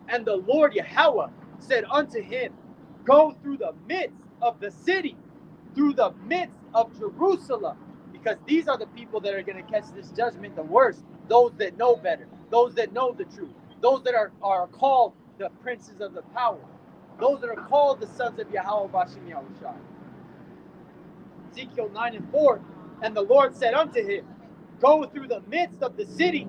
And the Lord Yahweh said unto him, go through the midst of the city, through the midst of Jerusalem, because these are the people that are going to catch this judgment the worst. Those that know better, those that know the truth, those that are called the princes of the power, those that are called the sons of Yahweh Bashim Yahushua. Ezekiel 9:4, and the Lord said unto him, go through the midst of the city,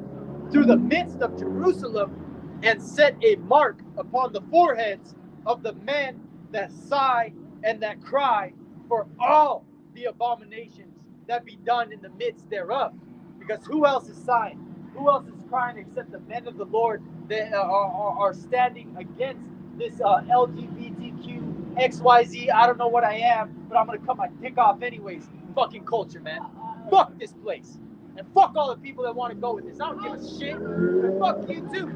through the midst of Jerusalem, and set a mark upon the foreheads of the men that sigh and that cry for all the abominations that be done in the midst thereof. Because who else is sighing? Who else is crying except the men of the Lord that are standing against this LGBTQ XYZ? I don't know what I am, but I'm gonna cut my dick off anyways. Fucking culture, man. Fuck this place. And fuck all the people that want to go with this. I don't give a shit. And fuck you too.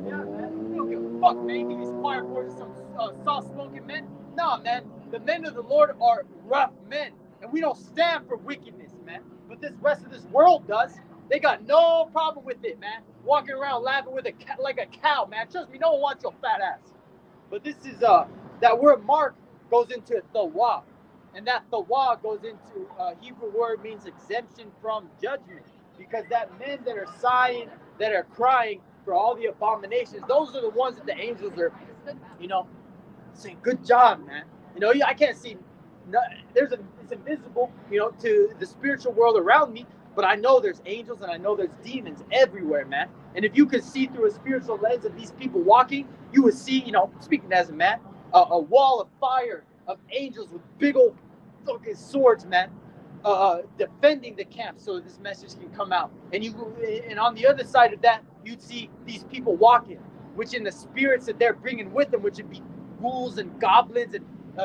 Yeah, man. We don't give a fuck, man. You think these choir boys are some soft-spoken men? Nah, man. The men of the Lord are rough men. And we don't stand for wickedness, man. But this rest of this world does. They got no problem with it, man. Walking around laughing with like a cow, man. Trust me, no one wants your fat ass. But this is, that word mark goes into thawah. And that thawah goes into Hebrew word means exemption from judgment. Because that men that are sighing, that are crying for all the abominations, those are the ones that the angels are, saying, good job, man. I can't see, it's invisible, to the spiritual world around me, but I know there's angels and I know there's demons everywhere, man. And if you could see through a spiritual lens of these people walking, you would see, speaking as a man, a wall of fire of angels with big old fucking swords, man, defending the camp so this message can come out. And on the other side of that, you'd see these people walking, which in the spirits that they're bringing with them, which would be ghouls and goblins and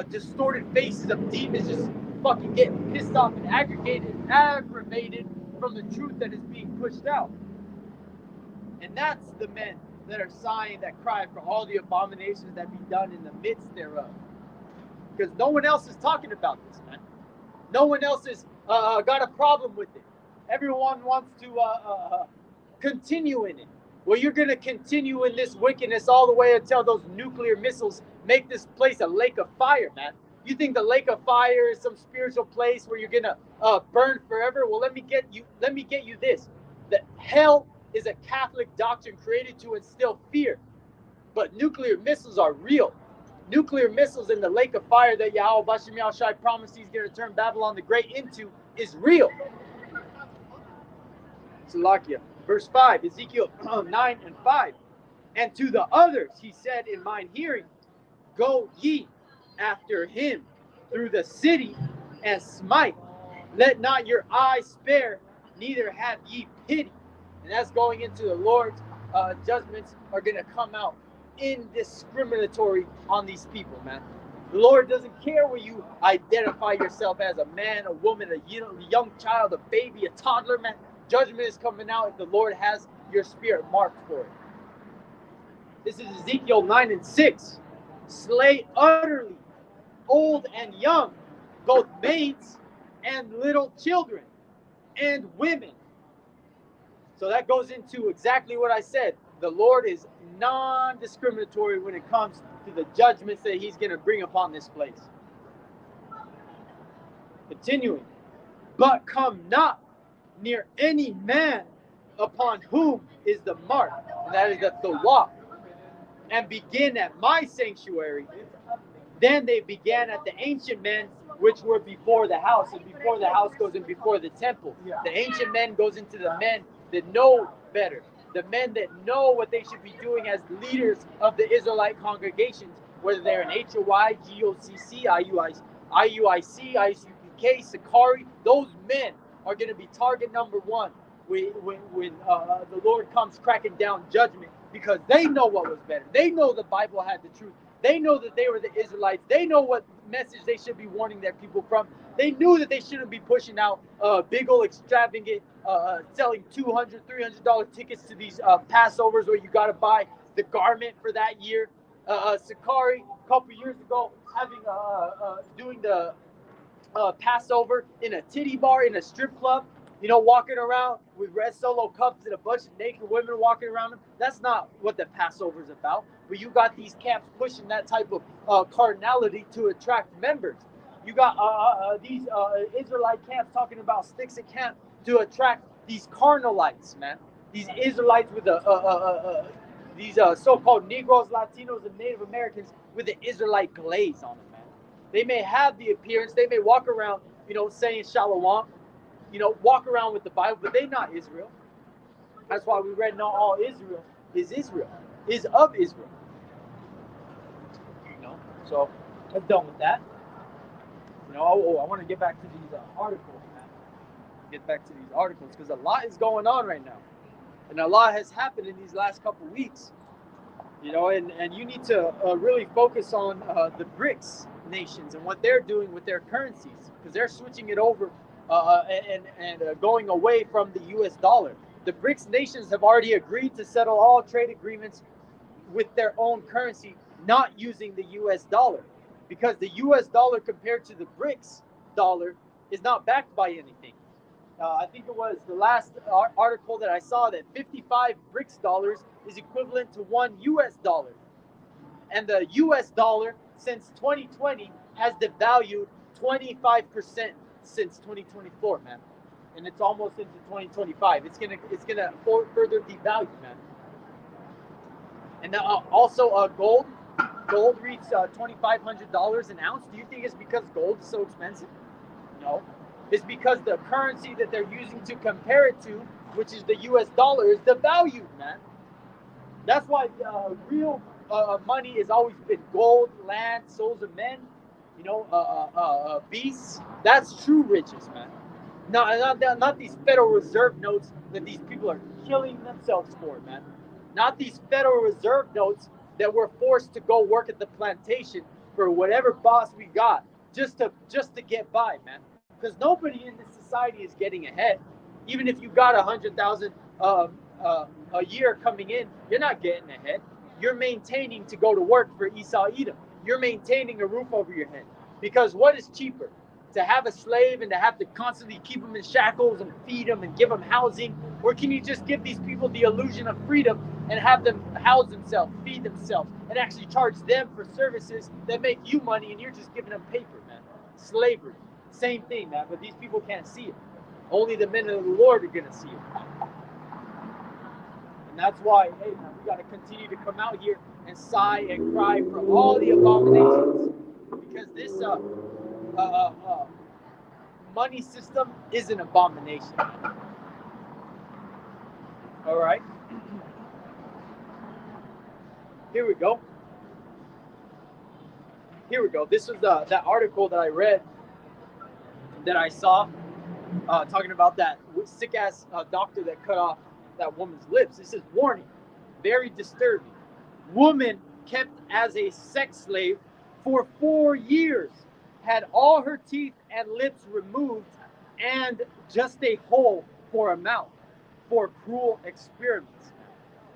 distorted faces of demons, just fucking getting pissed off and aggravated from the truth that is being pushed out. And that's the men that are sighing, that cry for all the abominations that be done in the midst thereof. Because no one else is talking about this, man. No one else has got a problem with it. Everyone wants to continue in it. Well, you're going to continue in this wickedness all the way until those nuclear missiles make this place a lake of fire, man. You think the lake of fire is some spiritual place where you're going to burn forever? Well, let me get you this. That hell is a Catholic doctrine created to instill fear. But nuclear missiles are real. Nuclear missiles in the lake of fire that Yahweh Bashim Yahushai promised he's going to turn Babylon the Great into is real. Salakia. Verse 5, Ezekiel 9:5. And to the others he said in mine hearing, go ye after him through the city and smite. Let not your eyes spare, neither have ye pity. And that's going into the Lord's judgments are going to come out indiscriminatory on these people, man. The Lord doesn't care where you identify yourself as a man, a woman, a young child, a baby, a toddler, man. Judgment is coming out if the Lord has your spirit marked for it. This is Ezekiel 9:6. Slay utterly old and young, both maids and little children and women. So that goes into exactly what I said. The Lord is non-discriminatory when it comes to the judgments that he's going to bring upon this place. Continuing. But come not near any man upon whom is the mark, and that is the thawah, and begin at my sanctuary. Then they began at the ancient men which were before the house, and before the house goes in before the temple. The ancient men goes into the men that know better, the men that know what they should be doing as leaders of the Israelite congregations, whether they're in HOI, GOCC, IUIC, ISUPK, Sakari. Those men are going to be target number one when the Lord comes cracking down judgment, because they know what was better. They know the Bible had the truth. They know that they were the Israelites. They know what message they should be warning their people from. They knew that they shouldn't be pushing out big old extravagant, selling $200, $300 tickets to these Passovers where you got to buy the garment for that year. Sakari, a couple years ago, having doing the Passover in a titty bar, in a strip club, walking around with red Solo cups and a bunch of naked women walking around them. That's not what the Passover is about. But you got these camps pushing that type of carnality to attract members. You got these Israelite camps talking about sticks at camp to attract these carnalites, man. These Israelites with these so-called Negroes, Latinos, and Native Americans with the Israelite glaze on them, man. They may have the appearance, they may walk around, saying Shalom, walk around with the Bible, but they're not Israel. That's why we read, not all Israel, is of Israel. So I'm done with that. I want to get back to these articles, man. Get back to these articles because a lot is going on right now, and a lot has happened in these last couple weeks. And you need to really focus on the BRICS nations and what they're doing with their currencies, because they're switching it over and going away from the U.S. dollar. The BRICS nations have already agreed to settle all trade agreements with their own currency, not using the U.S. dollar, because the U.S. dollar compared to the BRICS dollar is not backed by anything. I think it was the last article that I saw that 55 BRICS dollars is equivalent to $1 US. And the US dollar since 2020 has devalued 25% since 2024, man. And it's almost into 2025. It's gonna further devalue, man. And also gold reached $2,500 an ounce. Do you think it's because gold is so expensive? No. It's because the currency that they're using to compare it to, which is the US dollar, is devalued, man. That's why real money has always been gold, land, souls of men, beasts. That's true riches, man. Not these Federal Reserve notes that these people are killing themselves for, man. Not these Federal Reserve notes that we're forced to go work at the plantation for whatever boss we got just to get by, man. Because nobody in this society is getting ahead. Even if you got 100,000 a year coming in, you're not getting ahead. You're maintaining to go to work for Esau Edom. You're maintaining a roof over your head. Because what is cheaper? To have a slave and to have to constantly keep them in shackles and feed them and give them housing? Or can you just give these people the illusion of freedom and have them house themselves, feed themselves, and actually charge them for services that make you money and you're just giving them paper, man? Slavery. Same thing, man, but these people can't see it. Only the men of the Lord are going to see it. And that's why, hey, man, we got to continue to come out here and sigh and cry for all the abominations. Because this money system is an abomination. All right. Here we go. This was that article that I read, that I saw, talking about that sick-ass doctor that cut off that woman's lips. This is warning. Very disturbing. Woman kept as a sex slave for 4 years. Had all her teeth and lips removed and just a hole for a mouth for cruel experiments.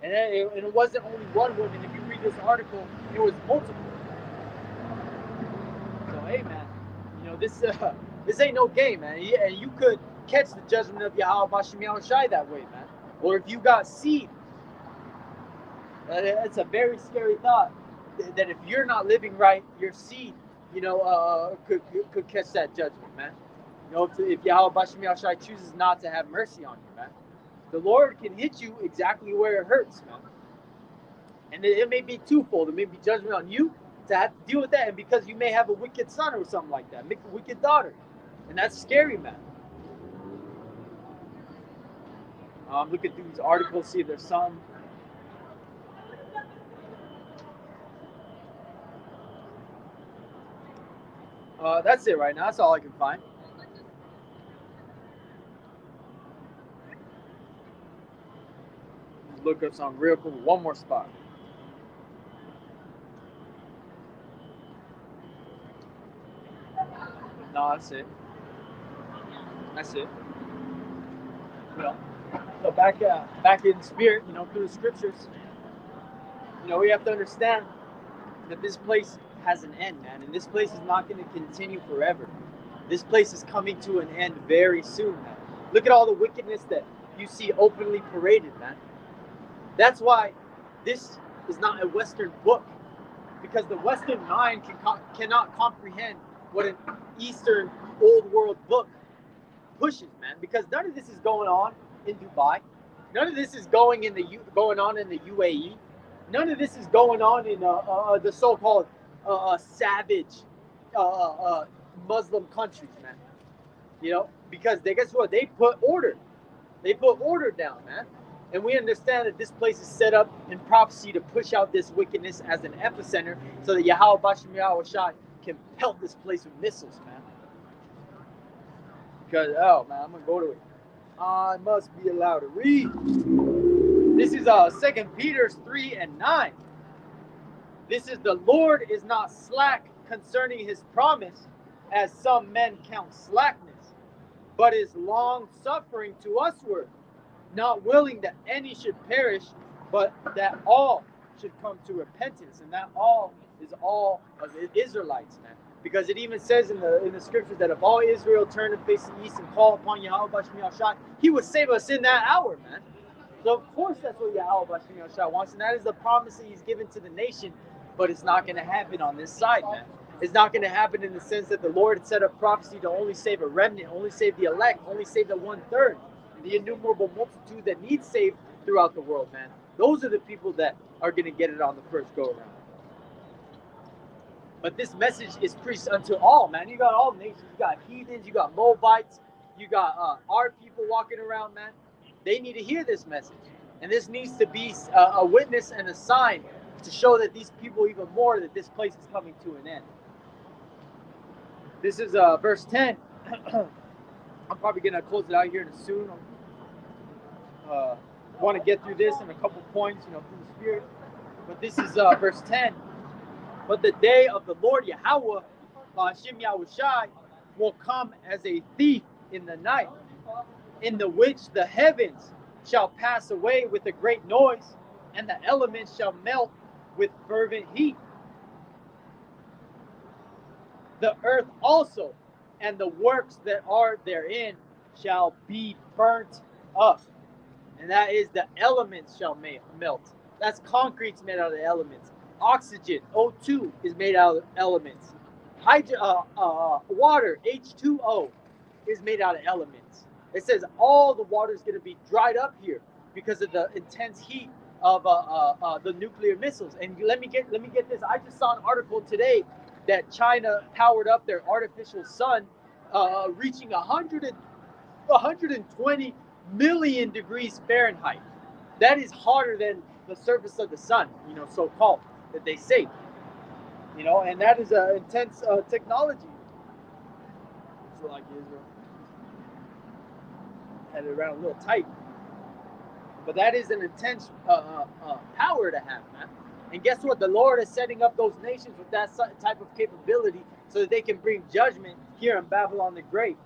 And it wasn't only one woman. If you read this article, it was multiple. So, hey, man, this ain't no game, man. Yeah, you could catch the judgment of Yahweh Bashim Yahushai that way, man. Or if you got seed, it's a very scary thought that if you're not living right, your seed, could catch that judgment, man. If Yahweh Bashim Yahushai chooses not to have mercy on you, man, the Lord can hit you exactly where it hurts, man. And it may be twofold. It may be judgment on you to have to deal with that, and because you may have a wicked son or something like that, make a wicked daughter, and that's scary, man. I'm looking through these articles, see if there's some. That's it right now. That's all I can find. Just look up something real cool. One more spot. No, that's it. So back in spirit, through the scriptures, we have to understand that this place has an end, man, and this place is not going to continue forever. This place is coming to an end very soon, man. Look at all the wickedness that you see openly paraded, man. That's why this is not a Western book, because the Western mind cannot comprehend what an Eastern old world book pushes, man. Because none of this is going on in Dubai. None of this is going on in the UAE. None of this is going on in the so-called savage Muslim countries, man. You know, because they guess what? They put order. They put order down, man. And we understand that this place is set up in prophecy to push out this wickedness as an epicenter so that Yahweh Bashim Yahweh Shai can pelt this place with missiles, man. Because, oh, man, I'm going to go to it. I must be allowed to read. This is 2 Peter 3:9. This is, the Lord is not slack concerning his promise, as some men count slackness, but is long-suffering to usward, not willing that any should perish, but that all should come to repentance. And that all is all of the Israelites, man. Because it even says in the scriptures that if all Israel turn and face the east and call upon Yahweh Bashmi Yahshai, he would save us in that hour, man. So of course that's what Yahweh Bashmi Yahshai wants, and that is the promise that he's given to the nation. But it's not going to happen on this side, man. It's not going to happen in the sense that the Lord had set up prophecy to only save a remnant, only save the elect, only save the 1/3, the innumerable multitude that needs saved throughout the world, man. Those are the people that are going to get it on the first go around. But this message is preached unto all, man. You got all nations. You got heathens. You got Moabites. You got our people walking around, man. They need to hear this message. And this needs to be a witness and a sign to show that these people even more that this place is coming to an end. This is verse 10. I'm probably going to close it out here soon. Want to get through this in a couple points, through the Spirit. But this is verse 10. But the day of the Lord Yahweh, Ba'ashim Yahushai, will come as a thief in the night, in the which the heavens shall pass away with a great noise, and the elements shall melt with fervent heat. The earth also and the works that are therein shall be burnt up. And that is, the elements shall melt. That's concrete's made out of the elements. Oxygen, O2, is made out of elements. Water, H2O, is made out of elements. It says all the water is going to be dried up here because of the intense heat of the nuclear missiles. And let me get this. I just saw an article today that China powered up their artificial sun, reaching 120 million degrees Fahrenheit. That is hotter than the surface of the sun, so-called, that they say. And that is an intense technology. So like Israel had it around a little tight. But that is an intense power to have, man. And guess what? The Lord is setting up those nations with that type of capability so that they can bring judgment here in Babylon the Great.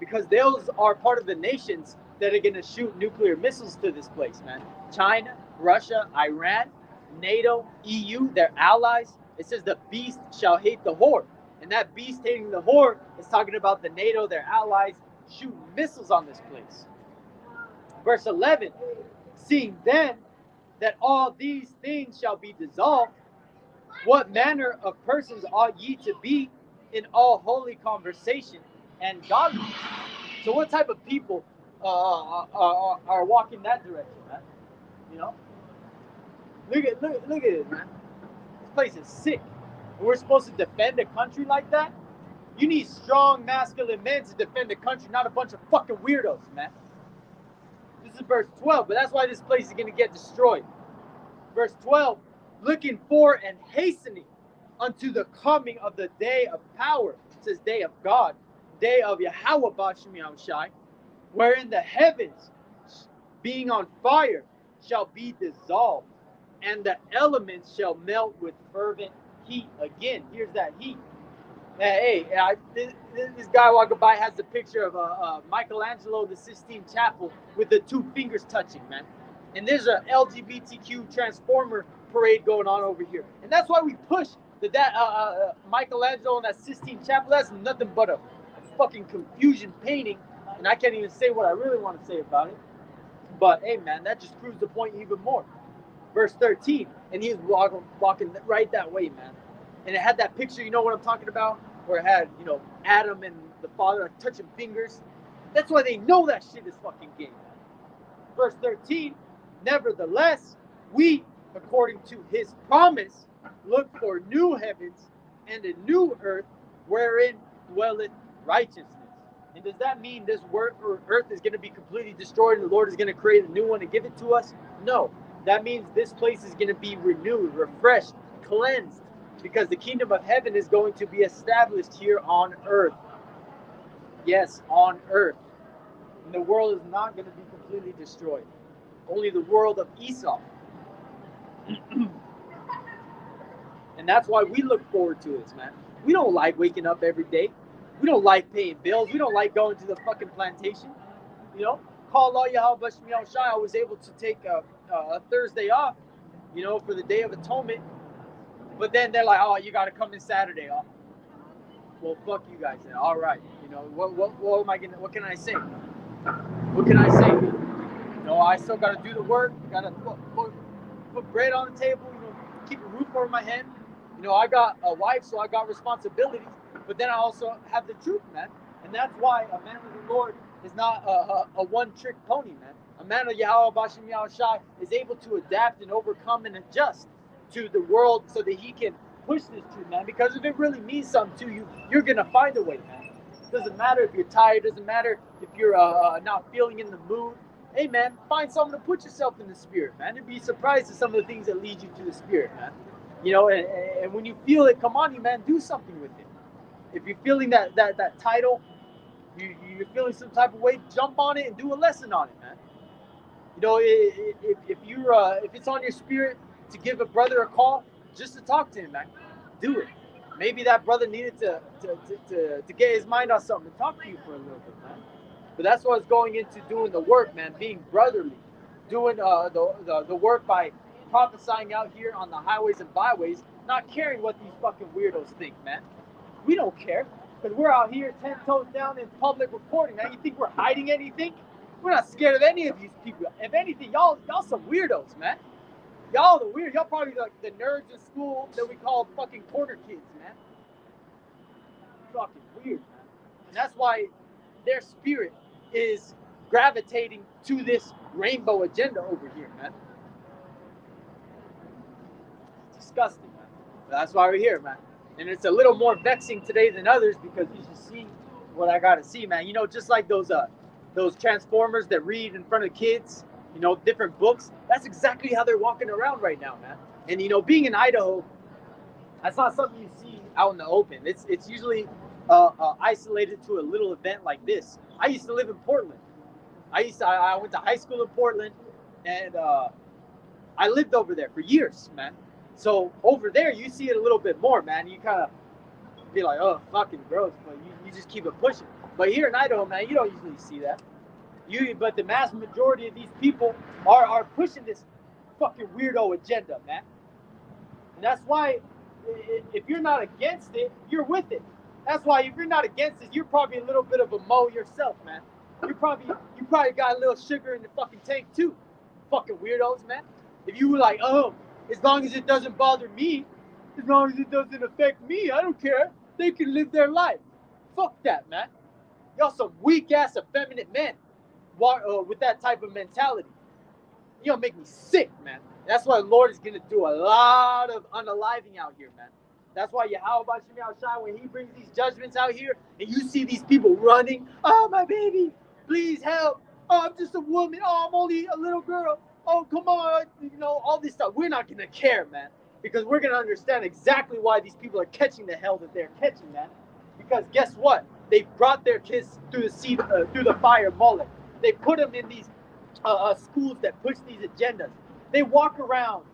Because those are part of the nations that are going to shoot nuclear missiles to this place, man. China, Russia, Iran, NATO, EU, their allies. It says the beast shall hate the whore. And that beast hating the whore is talking about the NATO, their allies, shooting missiles on this place. Verse 11, seeing then that all these things shall be dissolved, what manner of persons ought ye to be in all holy conversation and godliness? So what type of people are walking that direction, man? Look at it, man. This place is sick. And we're supposed to defend a country like that? You need strong, masculine men to defend a country, not a bunch of fucking weirdos, man. This is verse 12, but that's why this place is going to get destroyed. Verse 12, looking for and hastening unto the coming of the day of power. It says day of God, day of Yahweh Ba'ashim Yahushai, wherein the heavens, being on fire, shall be dissolved, and the elements shall melt with fervent heat. Again, here's that heat. This guy walking by has a picture of Michelangelo, the Sistine Chapel, with the two fingers touching, man. And there's a LGBTQ transformer parade going on over here. And that's why we push that Michelangelo and that Sistine Chapel. That's nothing but a fucking confusion painting. And I can't even say what I really want to say about it. But, hey, man, that just proves the point even more. Verse 13, and he's walking right that way, man. and it had that picture, you know what I'm talking about, where it had, you know, Adam and the Father like touching fingers. That's why they know that shit is fucking gay. Verse 13, nevertheless, we, according to his promise, look for new heavens and a new earth wherein dwelleth righteousness. And does that mean this earth is going to be completely destroyed and the Lord is going to create a new one and give it to us? No. That means this place is going to be renewed, refreshed, cleansed, because the kingdom of heaven is going to be established here on earth. Yes, on earth. And the world is not going to be completely destroyed. Only the world of Esau. And that's why we look forward to this, man. We don't like waking up every day. We don't like paying bills. We don't like going to the fucking plantation. You know, call all Yahweh Shai. I was able to take a Thursday off, you know, for the Day of Atonement. But then they're like, oh, you got to come in Saturday off. Well, fuck you guys then. All right. You know, what am I gonna? What can I say? What can I say? You know, I still got to do the work. Got to put bread on the table. You know, keep a roof over my head. You know, I got a wife, so I got responsibilities. But then I also have the truth, man. And that's why a man of the Lord is not a one-trick pony, man. A man of Yahweh Bashim Yahushai is able to adapt and overcome and adjust to the world so that he can push this truth, man. Because if it really means something to you, you're going to find a way, man. It doesn't matter if you're tired. It doesn't matter if you're not feeling in the mood. Hey, man, find something to put yourself in the spirit, man. You'd be surprised at some of the things that lead you to the spirit, man. You know, and when you feel it come on you, man, do something with it. If you're feeling that title, you're feeling some type of way, jump on it and do a lesson on it, man. You know, if it's on your spirit to give a brother a call, just to talk to him, man, do it. Maybe that brother needed to get his mind on something and talk to you for a little bit, man. But that's what it's going into doing the work, man, being brotherly, doing the work by prophesying out here on the highways and byways, not caring what these fucking weirdos think, man. We don't care, because we're out here 10 toes down in public reporting. Now, you think we're hiding anything? We're not scared of any of these people. If anything, y'all some weirdos, man. Y'all the weird. Y'all probably like the nerds in school that we call fucking quarter kids, man. Fucking weird, man. And that's why their spirit is gravitating to this rainbow agenda over here, man. It's disgusting, man. But that's why we're here, man. And it's a little more vexing today than others because you should see what I gotta see, man. You know, just like those transformers that read in front of kids, you know, different books. That's exactly how they're walking around right now, man. And you know, being in Idaho, that's not something you see out in the open. It's usually isolated to a little event like this. I used to live in Portland. I went to high school in Portland, and I lived over there for years, man. So over there, you see it a little bit more, man. You kind of be like, oh, fucking gross, but you just keep it pushing. But here in Idaho, man, you don't usually see that. But the mass majority of these people are pushing this fucking weirdo agenda, man. And that's why if you're not against it, you're with it. That's why if you're not against it, you're probably a little bit of a mo yourself, man. You probably got a little sugar in the fucking tank too. Fucking weirdos, man. If you were like, oh, as long as it doesn't bother me, as long as it doesn't affect me, I don't care. They can live their life. Fuck that, man. Y'all some weak-ass, effeminate men with that type of mentality. Y'all make me sick, man. That's why the Lord is going to do a lot of unaliving out here, man. That's why Yahweh Bashim Yahushai, when he brings these judgments out here, and you see these people running, oh, my baby, please help. Oh, I'm just a woman. Oh, I'm only a little girl. Oh, come on. You know, all this stuff. We're not going to care, man. Because we're going to understand exactly why these people are catching the hell that they're catching, man. Because guess what? They brought their kids through the fire mullet. They put them in these schools that push these agendas. They walk around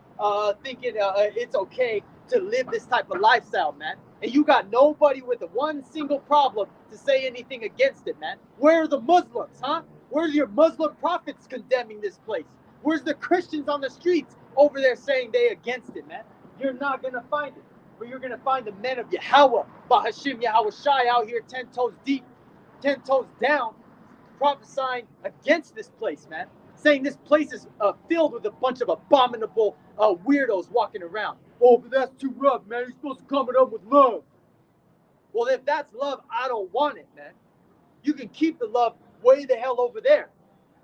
thinking it's okay to live this type of lifestyle, man. And you got nobody with one single problem to say anything against it, man. Where are the Muslims, huh? Where's your Muslim prophets condemning this place? Where's the Christians on the streets over there saying they against it, man? You're not going to find it. But you're going to find the men of Yahweh, Bahashim Yahushai out here 10 toes deep, 10 toes down, prophesying against this place, man. Saying this place is filled with a bunch of abominable weirdos walking around. Oh, but that's too rough, man. You're supposed to come it up with love. Well, if that's love, I don't want it, man. You can keep the love way the hell over there,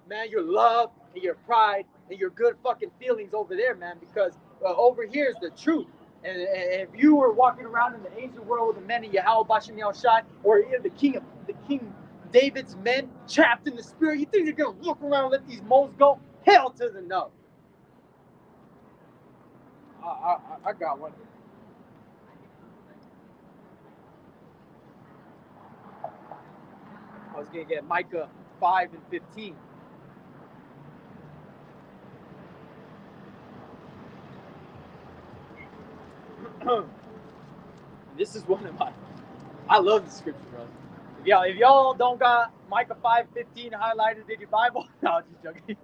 man. Your love and your pride and your good fucking feelings over there, man. Because over here is the truth. And if you were walking around in the angel world with the men of Yahweh Bashem Yahushai, or the King David's men trapped in the spirit, you think you're gonna look around and let these moles go? Hell to the no. I got one. I was gonna get Micah 5 and 15. This is one of my. I love the scripture, bro. If y'all don't got Micah 5:15 highlighted in your Bible, no, I'm just joking.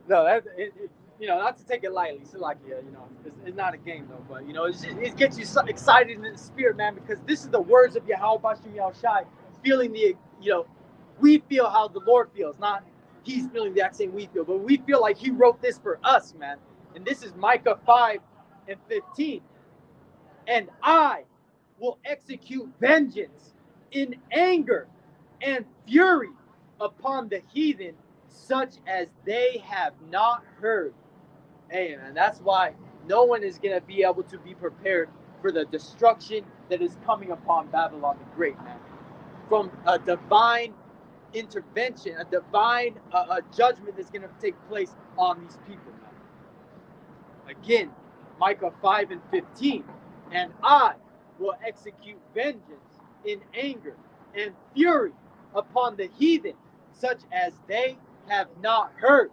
No, not to take it lightly. So like, yeah, it's not a game though, but it gets you so excited in the spirit, man, because this is the words of Yahweh Bashem Yahushai, feeling we feel how the Lord feels, not He's feeling the exact same we feel, but we feel like He wrote this for us, man. And this is Micah 5 and 15. And I will execute vengeance in anger and fury upon the heathen, such as they have not heard. Hey, man, that's why no one is going to be able to be prepared for the destruction that is coming upon Babylon the Great, man. From a divine intervention, a divine judgment that's going to take place on these people, man. Again, Micah 5 and 15. And I will execute vengeance in anger and fury upon the heathen, such as they have not heard.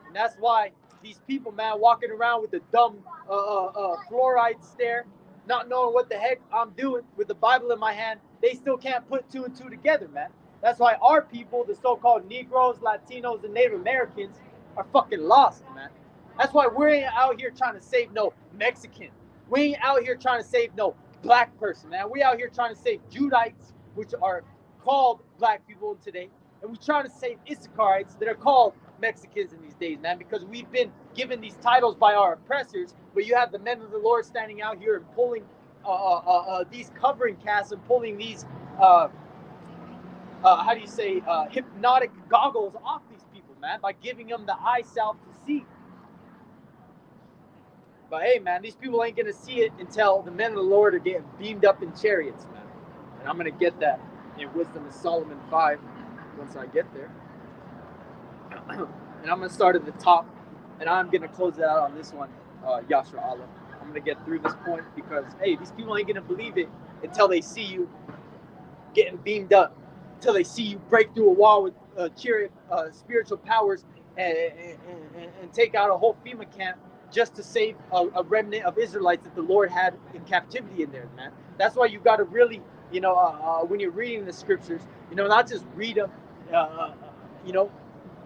And that's why these people, man, walking around with the dumb fluoride stare, not knowing what the heck I'm doing with the Bible in my hand, they still can't put two and two together, man. That's why our people, the so-called Negroes, Latinos, and Native Americans, are fucking lost, man. That's why we ain't out here trying to save no Mexican. We ain't out here trying to save no black person, man. We out here trying to save Judites, which are called black people today. And we trying to save Issacharites that are called Mexicans in these days, man, because we've been given these titles by our oppressors, but you have the men of the Lord standing out here and pulling these covering casts and pulling these, hypnotic goggles off these people, man, by giving them the eye salve to see. But hey, man, these people ain't gonna see it until the men of the Lord are getting beamed up in chariots, man. And I'm gonna get that in Wisdom of Solomon 5 once I get there. And I'm gonna start at the top, and I'm gonna close it out on this one, Yashra Allah. I'm gonna get through this point because hey, these people ain't gonna believe it until they see you getting beamed up, until they see you break through a wall with chariot spiritual powers and take out a whole FEMA camp just to save a remnant of Israelites that the Lord had in captivity in there, man. That's why you got to really, when you're reading the scriptures, not just read them,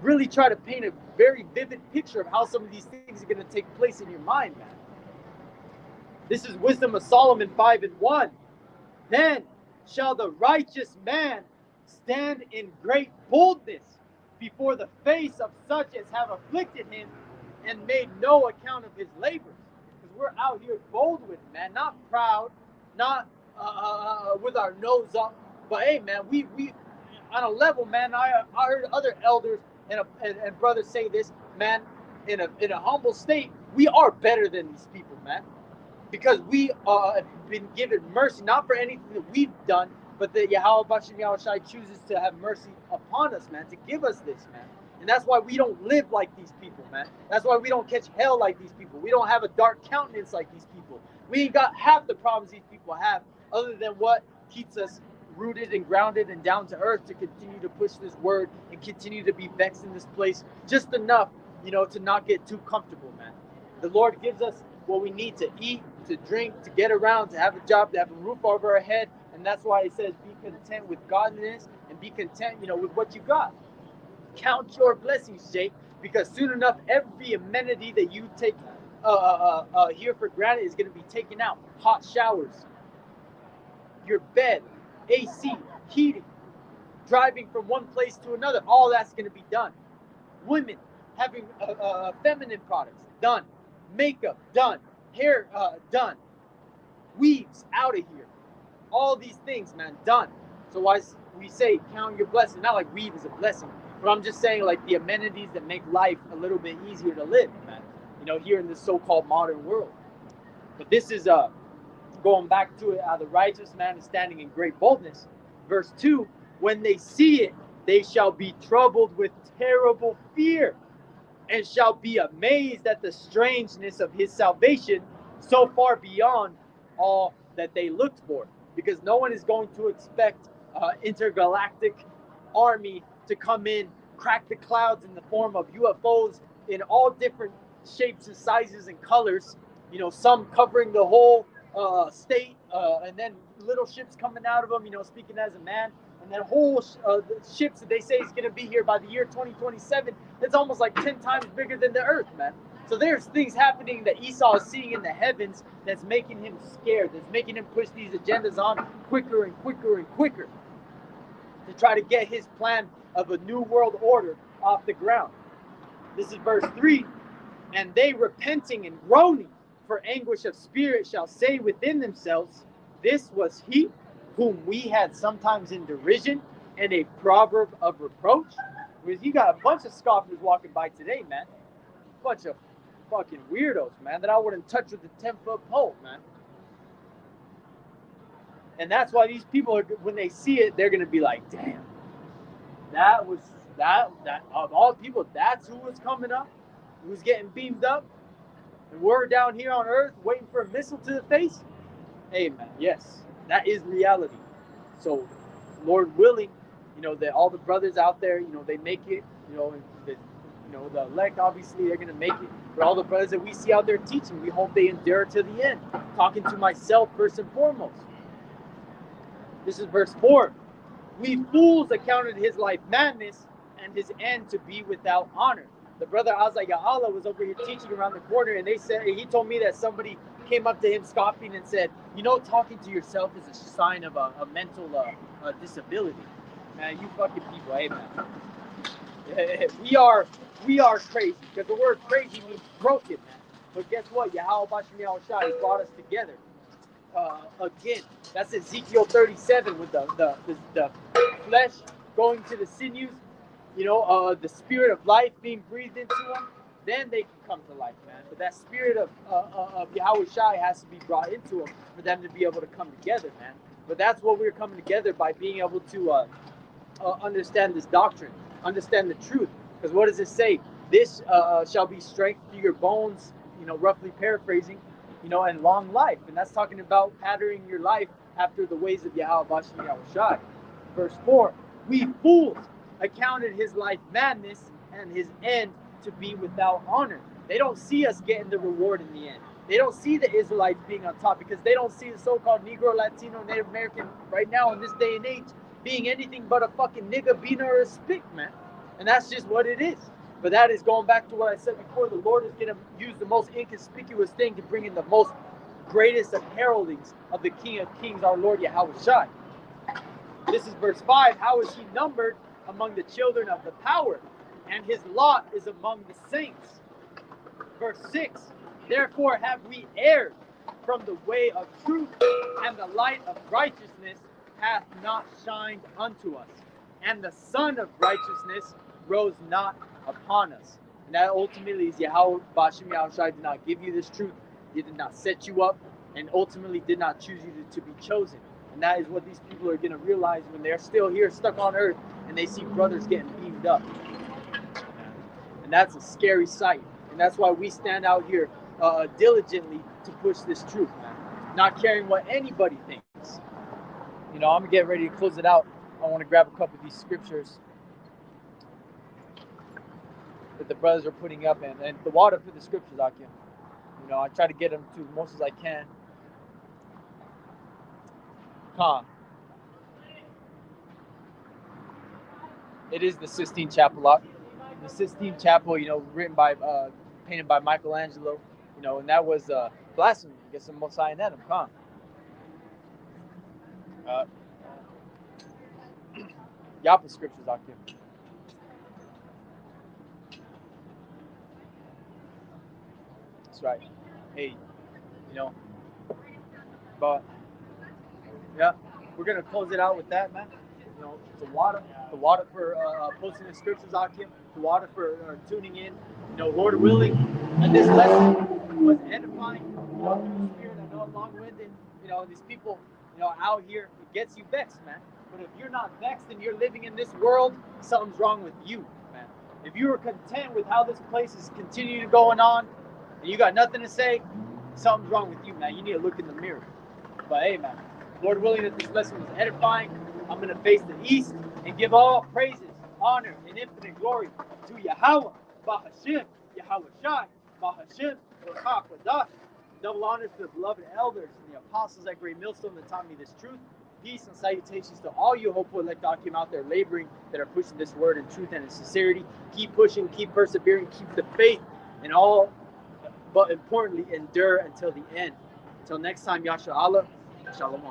really try to paint a very vivid picture of how some of these things are going to take place in your mind, man. This is Wisdom of Solomon 5 and 1. Then shall the righteous man stand in great boldness before the face of such as have afflicted him and made no account of his labors. Because we're out here bold with it, man. Not proud, not with our nose up. But hey, man, we on a level, man. I heard other elders and brothers say this, man. In a humble state, we are better than these people, man. Because we have been given mercy, not for anything that we've done, but that Yahweh Bashem Yahushai chooses to have mercy upon us, man, to give us this, man. And that's why we don't live like these people, man. That's why we don't catch hell like these people. We don't have a dark countenance like these people. We ain't got half the problems these people have, other than what keeps us rooted and grounded and down to earth to continue to push this word and continue to be vexed in this place just enough, to not get too comfortable, man. The Lord gives us what we need to eat, to drink, to get around, to have a job, to have a roof over our head. And that's why it says be content with godliness and be content, with what you got. Count your blessings, Jake, because soon enough, every amenity that you take here for granted is going to be taken out. Hot showers, your bed, AC, heating, driving from one place to another, all that's going to be done. Women having feminine products, done. makeup done, hair done, weaves out of here. All these things, man, done. So why we say count your blessings? Not like weave is a blessing, but I'm just saying like the amenities that make life a little bit easier to live, man. You know, here in this so-called modern world. But this is going back to it, the righteous man is standing in great boldness. Verse 2, when they see it, they shall be troubled with terrible fear and shall be amazed at the strangeness of his salvation, so far beyond all that they looked for. Because no one is going to expect intergalactic army to come in, crack the clouds in the form of UFOs in all different shapes and sizes and colors. You know, some covering the whole state, and then little ships coming out of them. You know, speaking as a man, and then whole ships that they say is going to be here by the year 2027. It's almost like 10 times bigger than the Earth, man. So there's things happening that Esau is seeing in the heavens that's making him scared, that's making him push these agendas on quicker and quicker and quicker to try to get his plan of a new world order off the ground. This is verse 3. And they repenting and groaning for anguish of spirit shall say within themselves, this was he whom we had sometimes in derision and a proverb of reproach. Because you got a bunch of scoffers walking by today, man. A bunch of fucking weirdos, man, that I wouldn't touch with a 10-foot pole, man. And that's why these people are, when they see it, they're gonna be like, damn, that was that of all people, that's who was coming up, who's getting beamed up, and we're down here on earth waiting for a missile to the face. Hey, man, yes, that is reality. So, Lord willing, you know, that all the brothers out there, you know, they make it, you know, the elect, obviously, they're going to make it. But all the brothers that we see out there teaching, we hope they endure to the end. Talking to myself first and foremost. This is verse 4. We fools accounted his life madness and his end to be without honor. The brother Azza Allah was over here teaching around the corner, and he told me that somebody came up to him scoffing and said, you know, talking to yourself is a sign of a mental disability. Man, you fucking people, hey, man. We are crazy, because the word crazy means broken, man. But guess what? Yahweh Bashim Yahushua, he brought us together. Again, that's Ezekiel 37 with the flesh going to the sinews, you know, the spirit of life being breathed into them. Then they can come to life, man. But that spirit of Yahweh Shai has to be brought into them for them to be able to come together, man. But that's what we're coming together by being able to understand this doctrine, understand the truth. Because what does it say? This shall be strength to your bones, you know, roughly paraphrasing, you know, and long life. And that's talking about patterning your life after the ways of Yahweh Bashim Yahushai. Verse 4, we fools accounted his life madness and his end to be without honor. They don't see us getting the reward in the end. They don't see the Israelites being on top because they don't see the so-called Negro, Latino, Native American right now in this day and age being anything but a fucking nigga, beaner, or a spick, man. And that's just what it is. But that is going back to what I said before. The Lord is going to use the most inconspicuous thing to bring in the most greatest of heraldings of the King of Kings, our Lord Yahweh Shai. This is verse 5. How is he numbered among the children of the power? And his lot is among the saints. Verse 6. Therefore have we erred from the way of truth, and the light of righteousness hath not shined unto us, and the sun of righteousness rose not upon us. And that ultimately is Yahweh Bashim Yahushai did not give you this truth. He did not set you up, and ultimately did not choose you to be chosen. And that is what these people are going to realize when they're still here stuck on earth and they see brothers getting beamed up. And that's a scary sight. And that's why we stand out here diligently to push this truth, man. Not caring what anybody thinks. You know, I'm going to get ready to close it out. I want to grab a couple of these scriptures that the brothers are putting up, and the water for the scriptures, Akim. You know, I try to get them to as most as I can. It is the Sistine Chapel. The Sistine Chapel, you know, written by, painted by Michelangelo, you know, and that was blasphemy against the Most High in Adam. Yapa scriptures, Akim. that's right. Hey, you know, but yeah, we're gonna close it out with that, man. You know, the water for posting the scriptures, Akim, the water for tuning in. You know, Lord willing, and this lesson was edifying. You know, through the Spirit. I know I'm long-winded. You know, these people, you know, out here, it gets you vexed, man. But if you're not vexed and you're living in this world, something's wrong with you, man. If you are content with how this place is continuing going on, and you got nothing to say, something's wrong with you, man. You need to look in the mirror. But hey, man, Lord willing that this lesson was edifying, I'm going to face the east and give all praises, honor, and infinite glory to Yahweh, Bahashim, Yahweh Shai, Bahashim, Rakak Wadah. Double honors to the beloved elders and the apostles at Great Millstone that taught me this truth. Peace and salutations to all you hopeful elect Akim out there laboring that are pushing this word in truth and in sincerity. Keep pushing, keep persevering, keep the faith, and all, but importantly, endure until the end. Until next time, Yasha Allah, Shalom.